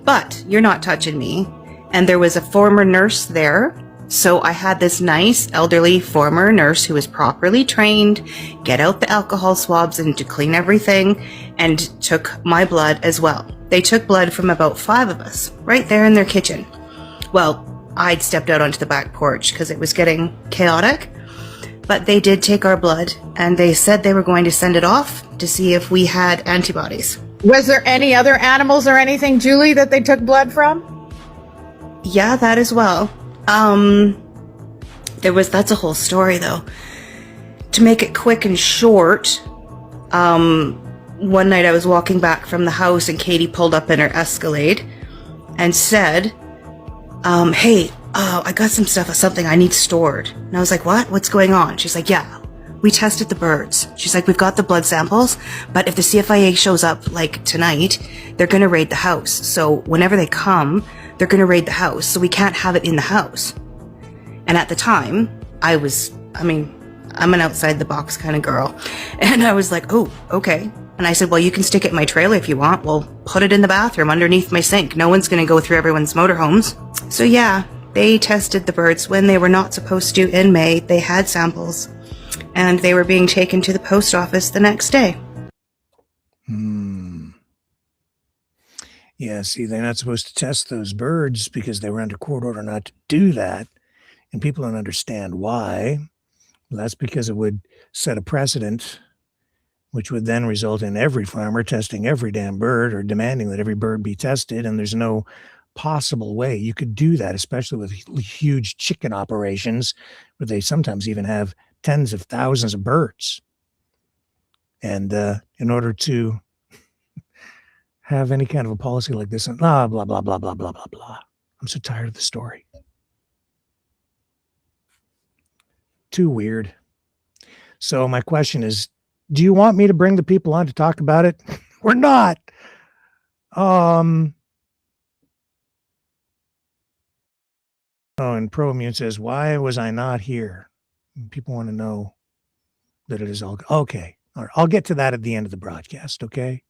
[SPEAKER 14] But you're not touching me. And there was a former nurse there. So I had this nice elderly former nurse who was properly trained, get out the alcohol swabs and to clean everything, and took my blood as well. They took blood from about 5 of us right there in their kitchen. Well, I'd stepped out onto the back porch because it was getting chaotic, but they did take our blood and they said they were going to send it off to see if we had antibodies.
[SPEAKER 15] Was there any other animals or anything, Julie, that they took blood from?
[SPEAKER 14] Yeah, that as well. That's a whole story though. To make it quick and short, one night I was walking back from the house and Katie pulled up in her Escalade and said, hey, I got something I need stored. And I was like, what? What's going on? She's like, yeah, we tested the birds. She's like, we've got the blood samples, but if the CFIA shows up like tonight, they're going to raid the house. So whenever they come, they're going to raid the house. So we can't have it in the house. And at the time, I'm an outside the box kind of girl. And I was like, oh, okay. And I said, well, you can stick it in my trailer if you want. We'll put it in the bathroom underneath my sink. No one's going to go through everyone's motorhomes. So yeah, they tested the birds when they were not supposed to in May. They had samples and they were being taken to the post office the next day.
[SPEAKER 4] Yeah, see, they're not supposed to test those birds because they were under court order not to do that. And people don't understand why. Well, that's because it would set a precedent, which would then result in every farmer testing every damn bird or demanding that every bird be tested. And there's no possible way you could do that, especially with huge chicken operations where they sometimes even have tens of thousands of birds. And in order to have any kind of a policy like this, and blah, blah, blah, blah, blah, blah, blah, blah. I'm so tired of the story. Too weird. So my question is, do you want me to bring the people on to talk about it? Or not? Oh, and ProImmune says, why was I not here? People want to know that it is all okay. All right, I'll get to that at the end of the broadcast, okay?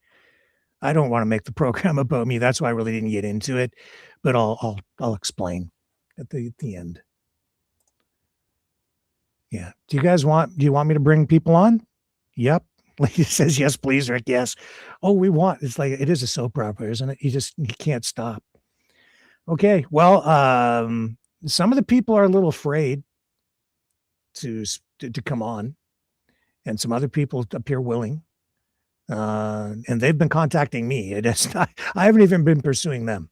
[SPEAKER 4] I don't want to make the program about me. That's why I really didn't get into it, but I'll explain at the end. Yeah. Do you want me to bring people on? Yep. Lady says, yes, please, Rick. Yes. Oh, it's like, it is a soap opera, isn't it? You can't stop. Okay. Well, some of the people are a little afraid to come on, and some other people appear willing. And they've been contacting me. I haven't even been pursuing them.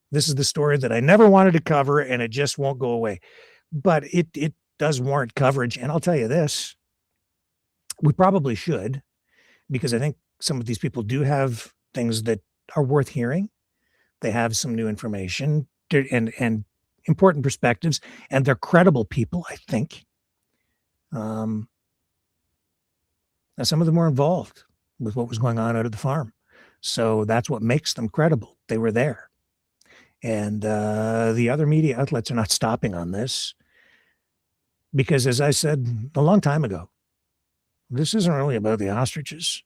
[SPEAKER 4] This is the story that I never wanted to cover, and it just won't go away. But it does warrant coverage. And I'll tell you this, we probably should, because I think some of these people do have things that are worth hearing. They have some new information and important perspectives, and they're credible people, I think. Now, some of them were involved with what was going on out of the farm. So that's what makes them credible. They were there. And the other media outlets are not stopping on this. Because as I said a long time ago, this isn't really about the ostriches.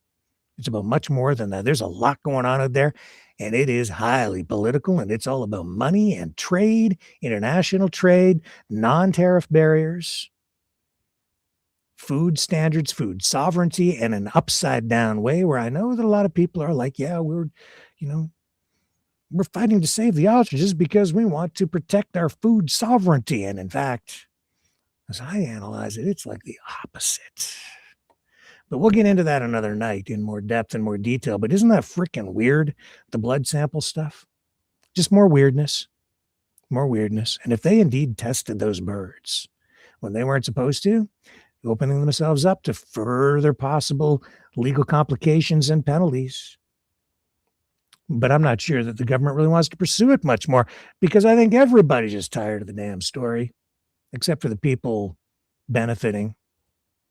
[SPEAKER 4] It's about much more than that. There's a lot going on out there, and it is highly political, and it's all about money and trade, international trade, non-tariff barriers, food standards, food sovereignty, and an upside down way where I know that a lot of people are like, yeah, we're fighting to save the ostriches because we want to protect our food sovereignty. And in fact, as I analyze it, it's like the opposite. But we'll get into that another night in more depth and more detail. But isn't that freaking weird, the blood sample stuff? Just more weirdness. More weirdness. And if they indeed tested those birds when they weren't supposed to, opening themselves up to further possible legal complications and penalties. But I'm not sure that the government really wants to pursue it much more, because I think everybody's just tired of the damn story, except for the people benefiting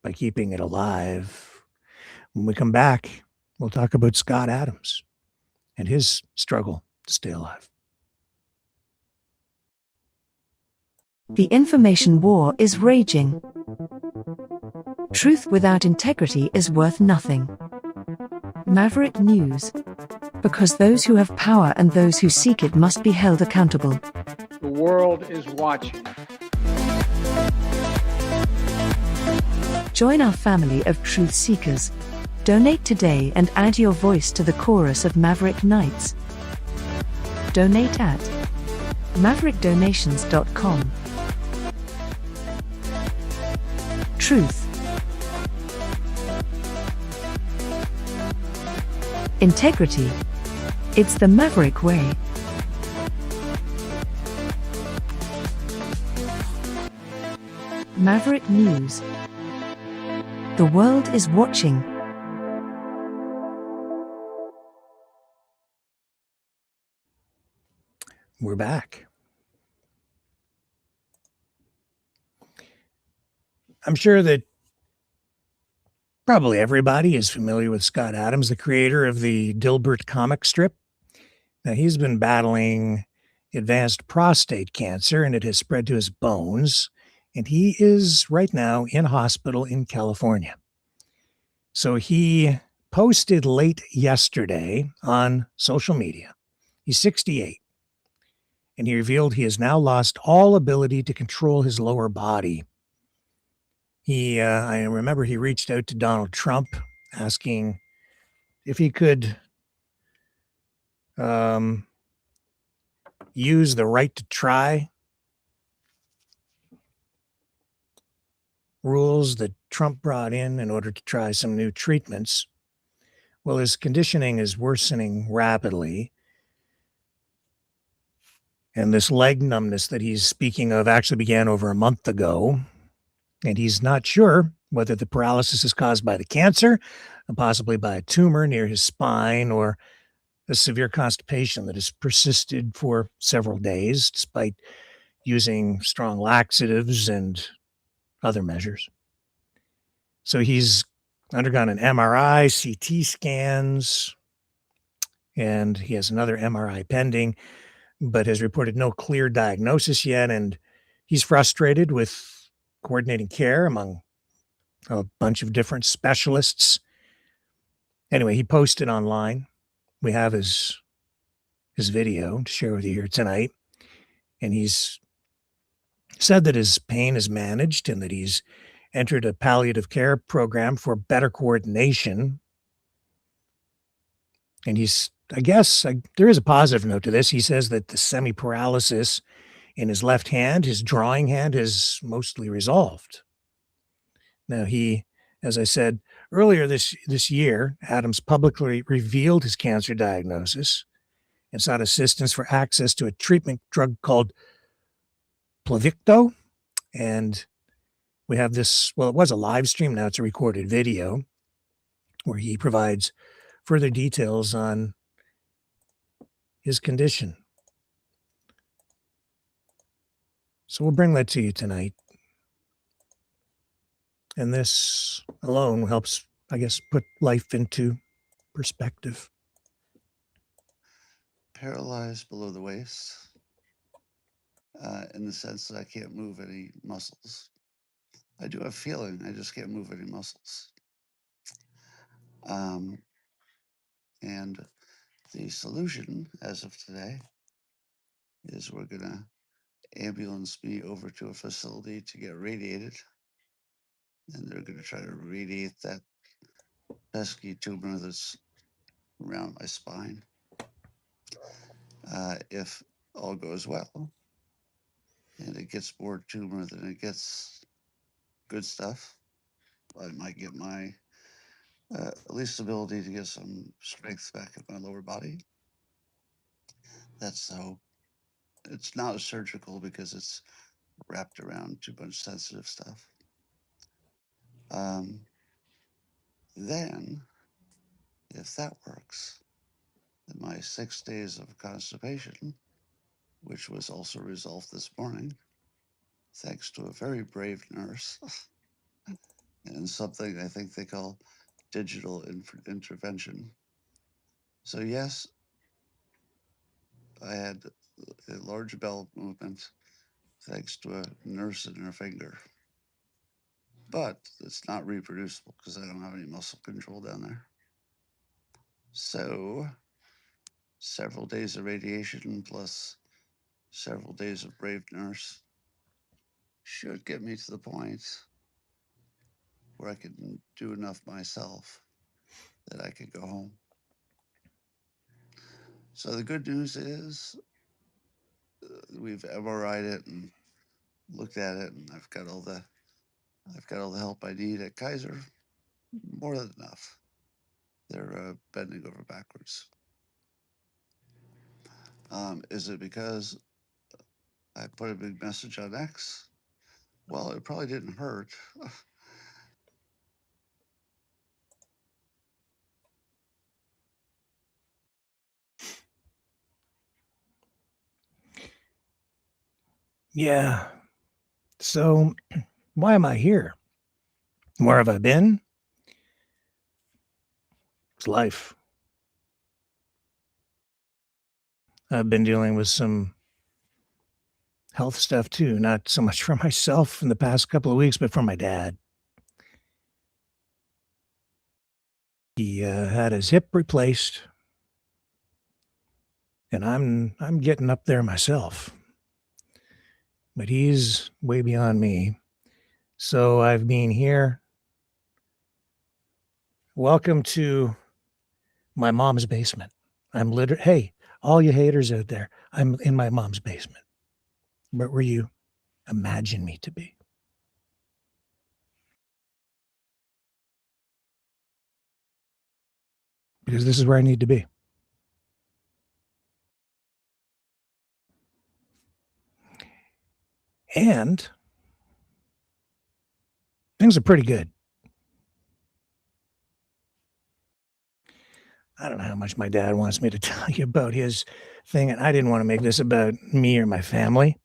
[SPEAKER 4] by keeping it alive. When we come back, we'll talk about Scott Adams and his struggle to stay alive.
[SPEAKER 2] The information war is raging. Truth without integrity is worth nothing. Maverick News. Because those who have power and those who seek it must be held accountable.
[SPEAKER 16] The world is watching.
[SPEAKER 2] Join our family of truth seekers. Donate today and add your voice to the chorus of Maverick Knights. Donate at maverickdonations.com. Truth. Integrity. It's the Maverick way. Maverick News. The world is watching.
[SPEAKER 4] We're back. I'm sure that probably everybody is familiar with Scott Adams, the creator of the Dilbert comic strip. Now, he's been battling advanced prostate cancer, and it has spread to his bones. And he is right now in hospital in California. So he posted late yesterday on social media. He's 68. And he revealed he has now lost all ability to control his lower body. I remember he reached out to Donald Trump asking if he could use the right to try rules that Trump brought in order to try some new treatments. Well, his conditioning is worsening rapidly. And this leg numbness that he's speaking of actually began over a month ago. And he's not sure whether the paralysis is caused by the cancer, possibly by a tumor near his spine, or a severe constipation that has persisted for several days, despite using strong laxatives and other measures. So he's undergone an MRI, CT scans, and he has another MRI pending, but has reported no clear diagnosis yet. And he's frustrated with coordinating care among a bunch of different specialists. Anyway, he posted online. We have his video to share with you here tonight. And he's said that his pain is managed and that he's entered a palliative care program for better coordination. And there is a positive note to this. He says that the semi-paralysis in his left hand, his drawing hand, is mostly resolved. Now, as I said earlier this year, Adams publicly revealed his cancer diagnosis and sought assistance for access to a treatment drug called Polievre. And we have this, well, it was a live stream, now it's a recorded video where he provides further details on his condition. So we'll bring that to you tonight. And this alone helps, I guess, put life into perspective.
[SPEAKER 17] Paralyzed below the waist, in the sense that I can't move any muscles. I do have feeling, I just can't move any muscles. And the solution, as of today, is we're gonna ambulance me over to a facility to get radiated. And they're gonna try to radiate that pesky tumor that's around my spine. If all goes well, and it gets more tumor than it gets good stuff, I might get my at least ability to get some strength back in my lower body. That's so. It's not a surgical because it's wrapped around too much sensitive stuff. Then, if that works, then my 6 days of constipation, which was also resolved this morning, thanks to a very brave nurse, and something I think they call digital intervention. So yes, I had a large bowel movement thanks to a nurse in her finger. But it's not reproducible because I don't have any muscle control down there. So several days of radiation plus several days of brave nurse should get me to the point where I can do enough myself that I could go home. So the good news is we've MRI'd it and looked at it, and I've got all the help I need at Kaiser. More than enough. They're bending over backwards. Is it because I put a big message on X? Well, it probably didn't hurt.
[SPEAKER 4] Yeah. So, why am I here? Where have I been? It's life. I've been dealing with some health stuff too, not so much for myself in the past couple of weeks, but for my dad. He had his hip replaced, and I'm getting up there myself. But he's way beyond me. So I've been here. Welcome to my mom's basement. I'm literally, hey, all you haters out there, I'm in my mom's basement. Where were you imagine me to be? Because this is where I need to be. And things are pretty good. I don't know how much my dad wants me to tell you about his thing, and I didn't want to make this about me or my family.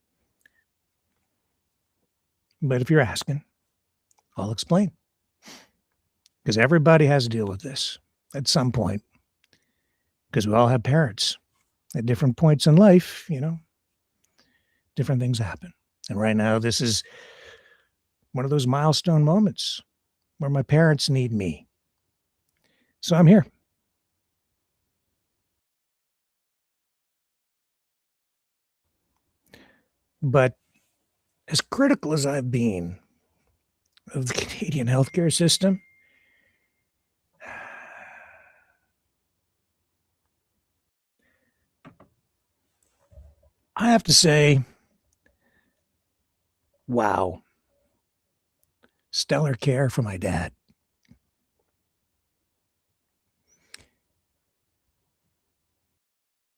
[SPEAKER 4] But if you're asking, I'll explain. Because everybody has to deal with this at some point. Because we all have parents at different points in life, different things happen. And right now, this is one of those milestone moments where my parents need me. So I'm here. But as critical as I've been of the Canadian healthcare system, I have to say, wow, stellar care for my dad.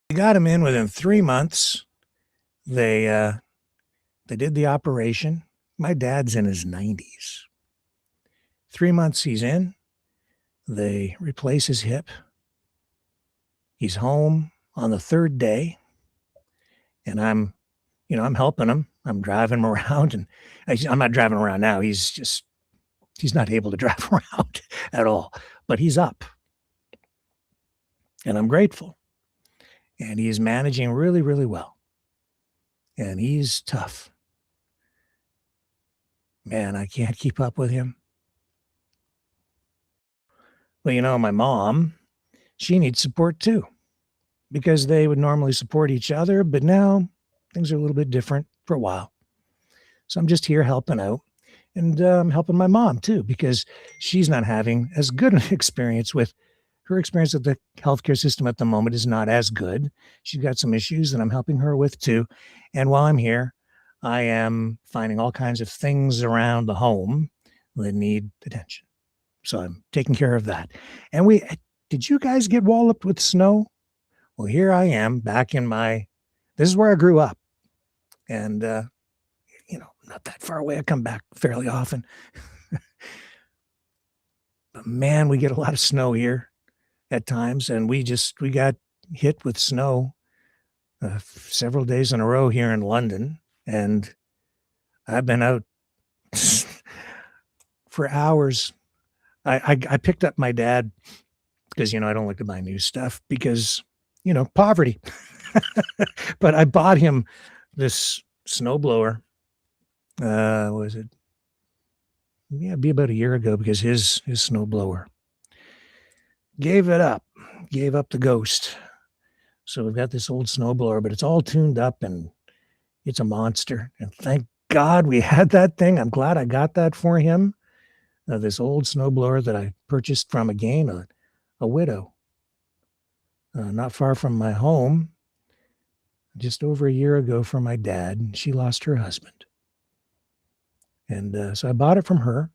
[SPEAKER 4] We got him in within 3 months. They did the operation. My dad's in his 90s. 3 months he's in. They replace his hip. He's home on the third day. And I'm helping him. I'm driving him around, and I'm not driving around now. He's not able to drive around at all, but he's up. And I'm grateful. And he's managing really, really well. And he's tough. Man, I can't keep up with him. Well, my mom, she needs support too, because they would normally support each other, but now things are a little bit different for a while. So I'm just here helping out, and helping my mom too, because she's not having as good an experience with her experience with the healthcare system at the moment is not as good. She's got some issues that I'm helping her with too. And while I'm here, I am finding all kinds of things around the home that need attention. So I'm taking care of that. And did you guys get walloped with snow? Well, here I am back in this is where I grew up. And, not that far away. I come back fairly often. But man, we get a lot of snow here at times. And we got hit with snow several days in a row here in London. And I've been out for hours. I picked up my dad because, I don't like to buy new stuff because, poverty. But I bought him this snowblower. Was it? Yeah, it'd be about a year ago, because his snowblower gave up the ghost. So we've got this old snowblower, but it's all tuned up and it's a monster. And thank God we had that thing. I'm glad I got that for him. This old snowblower that I purchased from, again, a widow, not far from my home, just over a year ago, for my dad. She lost her husband. And so I bought it from her,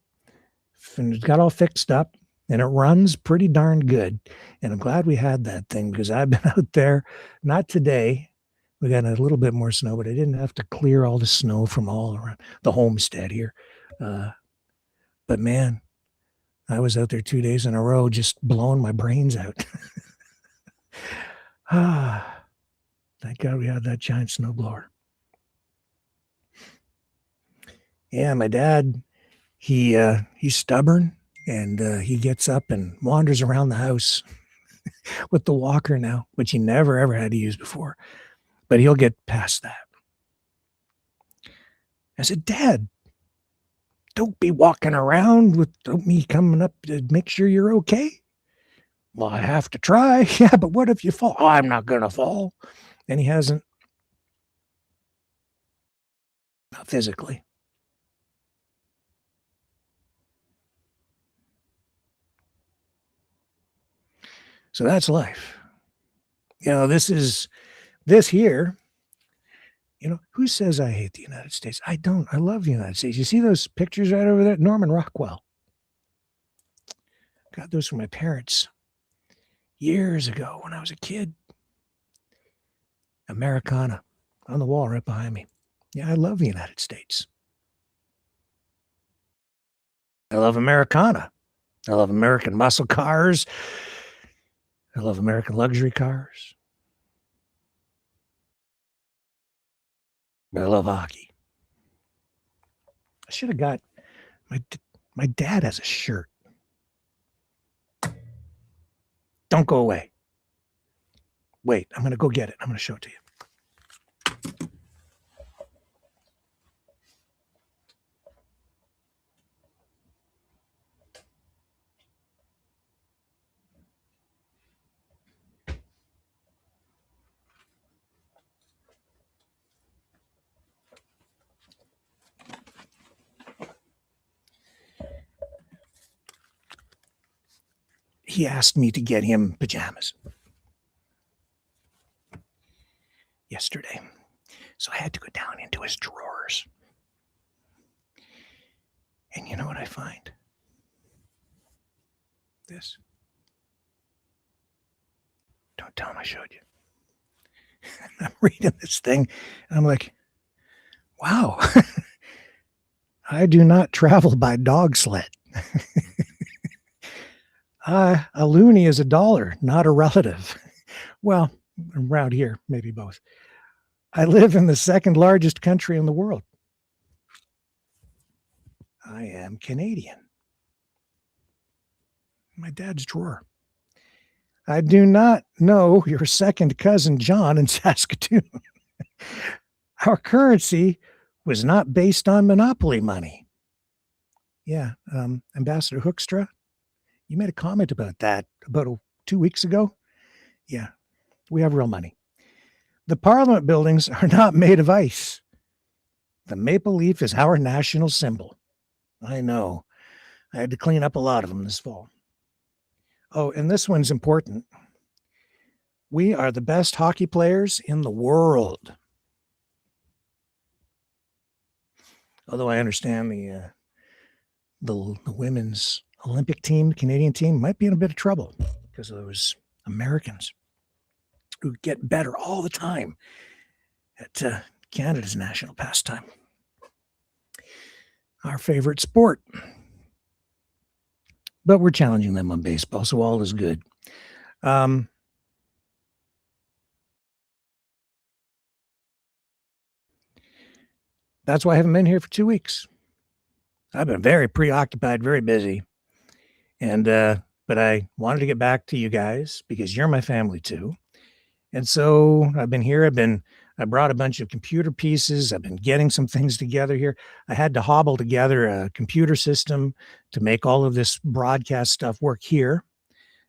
[SPEAKER 4] and it got all fixed up, and it runs pretty darn good. And I'm glad we had that thing, because I've been out there, not today. We got a little bit more snow, but I didn't have to clear all the snow from all around the homestead here. But man, I was out there 2 days in a row just blowing my brains out. Thank God we had that giant snowblower. Yeah, my dad, he's stubborn, and he gets up and wanders around the house with the walker now, which he never ever had to use before. But he'll get past that. I said, Dad, don't be walking around without me coming up to make sure you're okay. Well, I have to try. Yeah, but what if you fall? Oh, I'm not going to fall. And he hasn't. Not physically. So that's life. You know, this here, you know, who says I hate the United States? I don't. I love the United States. You see those pictures right over there? Norman Rockwell. Got those from my parents years ago when I was a kid. Americana on the wall right behind me. Yeah, I love the United States. I love Americana. I love American muscle cars. I love American luxury cars. I love hockey. I should have got my dad has a shirt. Don't go away. Wait, I'm going to go get it. I'm going to show it to you. He asked me to get him pajamas yesterday. So I had to go down into his drawers. And you know what I find? This. Don't tell him I showed you. I'm reading this thing, and I'm like, wow. I do not travel by dog sled. A loony is $1, not a relative. Well, around here, maybe both. I live in the second largest country in the world. I am Canadian. My dad's drawer. I do not know your second cousin John in Saskatoon. Our currency was not based on monopoly money. Yeah, Ambassador Hoekstra, you made a comment about that about 2 weeks ago. Yeah, we have real money. The Parliament buildings are not made of ice. The maple leaf is our national symbol. I know. I had to clean up a lot of them this fall. Oh, and this one's important. We are the best hockey players in the world. Although I understand the women's Olympic team, Canadian team, might be in a bit of trouble because of those Americans who get better all the time at Canada's national pastime. Our favorite sport. But we're challenging them on baseball, so all is good. That's why I haven't been here for 2 weeks. I've been very preoccupied, very busy. And but I wanted to get back to you guys because you're my family too. And so I've been here. I brought a bunch of computer pieces. I've been getting some things together here. I had to hobble together a computer system to make all of this broadcast stuff work here.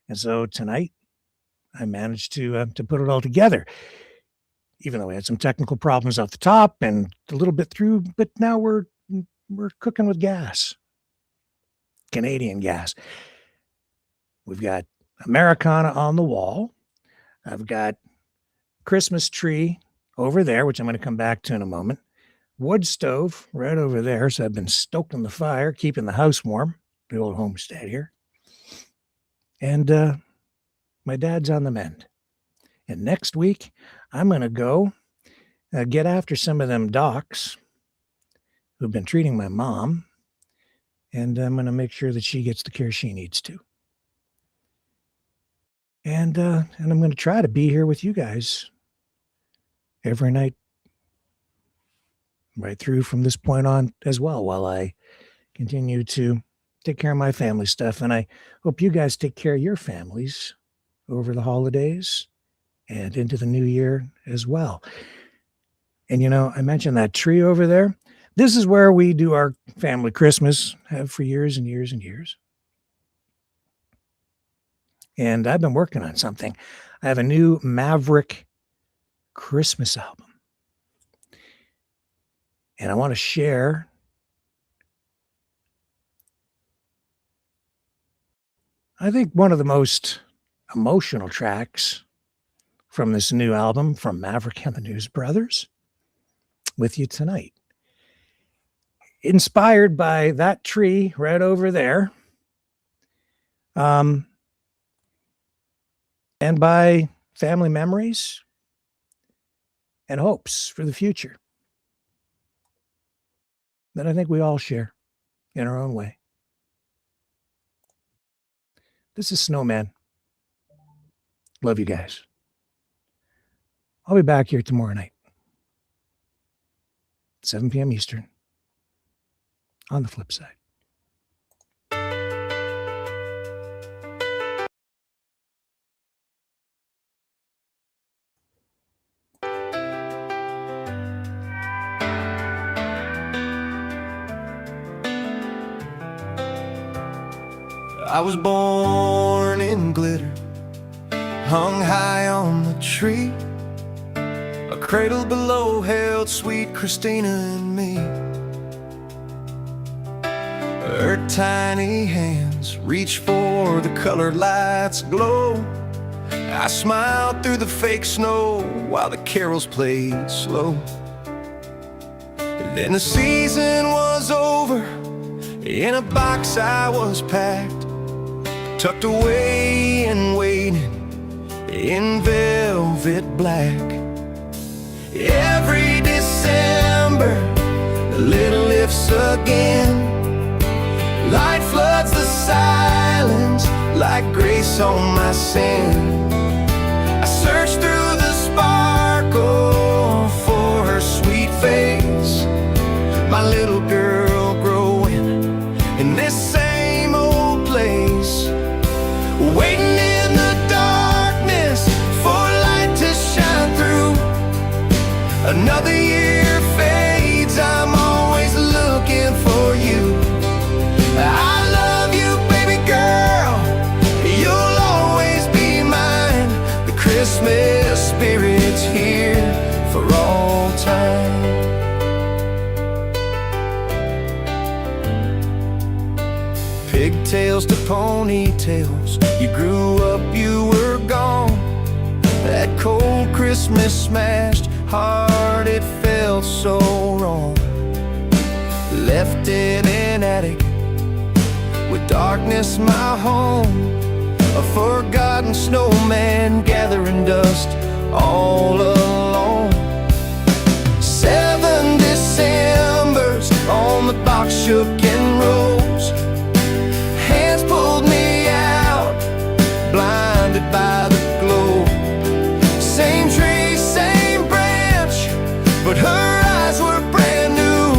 [SPEAKER 4] And so tonight I managed to put it all together, even though we had some technical problems off the top and a little bit through, but now we're cooking with gas, Canadian gas. We've got Americana on the wall. I've got Christmas tree over there, which I'm going to come back to in a moment. Wood stove right over there. So I've been stoking the fire, keeping the house warm, the old homestead here. And my dad's on the mend. And next week, I'm going to go get after some of them docs who've been treating my mom. And I'm going to make sure that she gets the care she needs to. And I'm going to try to be here with you guys every night, right through from this point on as well, while I continue to take care of my family stuff. And I hope you guys take care of your families over the holidays and into the new year as well. And, you know, I mentioned that tree over there. This is where we do our family Christmas, have for years and years and years. And I've been working on something. I have a new Maverick Christmas album. And I want to share I think one of the most emotional tracks from this new album from Maverick and the News Brothers with you tonight. Inspired by that tree right over there. And by family memories and hopes for the future that I think we all share in our own way. This is Snowman. Love you guys. I'll be back here tomorrow night, 7 p.m. Eastern, on the flip side.
[SPEAKER 18] I was born in glitter, hung high on the tree. A cradle below held sweet Christina and me. Her tiny hands reached for the colored lights glow. I smiled through the fake snow while the carols played slow. And then the season was over. In a box I was packed, tucked away and waiting in velvet black. Every December, the lid lifts again. Light floods the silence like grace on my sin. I search through the sparkle for her sweet face. My little girl growing in this same old place, waiting in the darkness for light to shine through. Another year fades, I'm always looking for you. I love you, baby girl, you'll always be mine. The Christmas spirit's here for all time. Pigtails to ponytails, you grew up, you were gone. That cold Christmas smashed heart, it felt so wrong. Left in an attic with darkness my home, a forgotten snowman gathering dust all alone. 7 Decembers on the box shook and rose. Hands pulled me out, blinded by the glow. Same tree, same branch, but her eyes were brand new.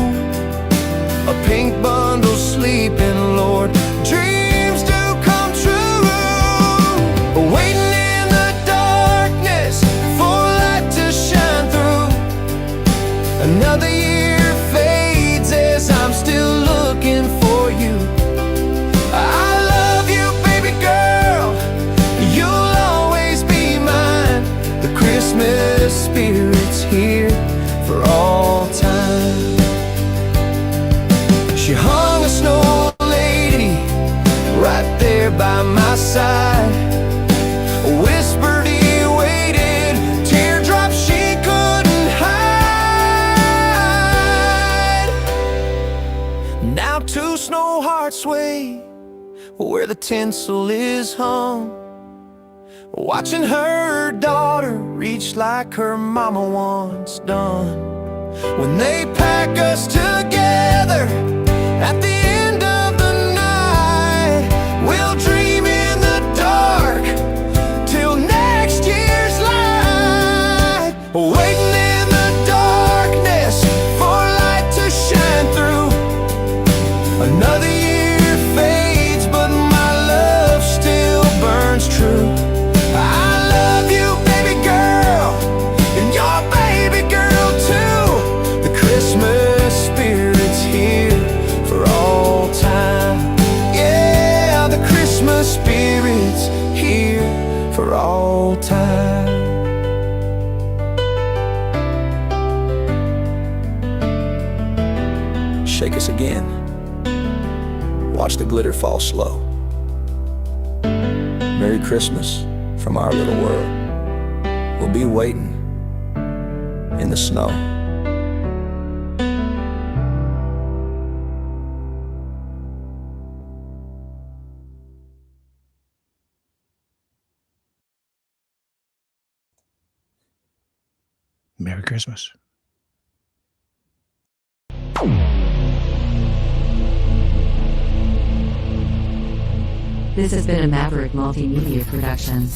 [SPEAKER 18] A pink bundle sleeping, Lord, dreams do come true. Waiting in the darkness for light to shine through. Another year fades as I'm still looking for you. I love you, baby girl, you'll always be mine. The Christmas spirit's here for all time. She hung a snow lady right there by my side. Whispered he waited, teardrops she couldn't hide. Now 2 snow hearts sway where the tinsel is hung, watching her daughter reach like her mama once done. When they pack us together at the end of the night, we'll dream in the dark till next year's light. Waiting in the darkness for light
[SPEAKER 3] shake us again. Watch the glitter fall slow. Merry Christmas from our little world. We'll be waiting in the snow.
[SPEAKER 4] Merry Christmas.
[SPEAKER 2] This has been a Maverick Multimedia production.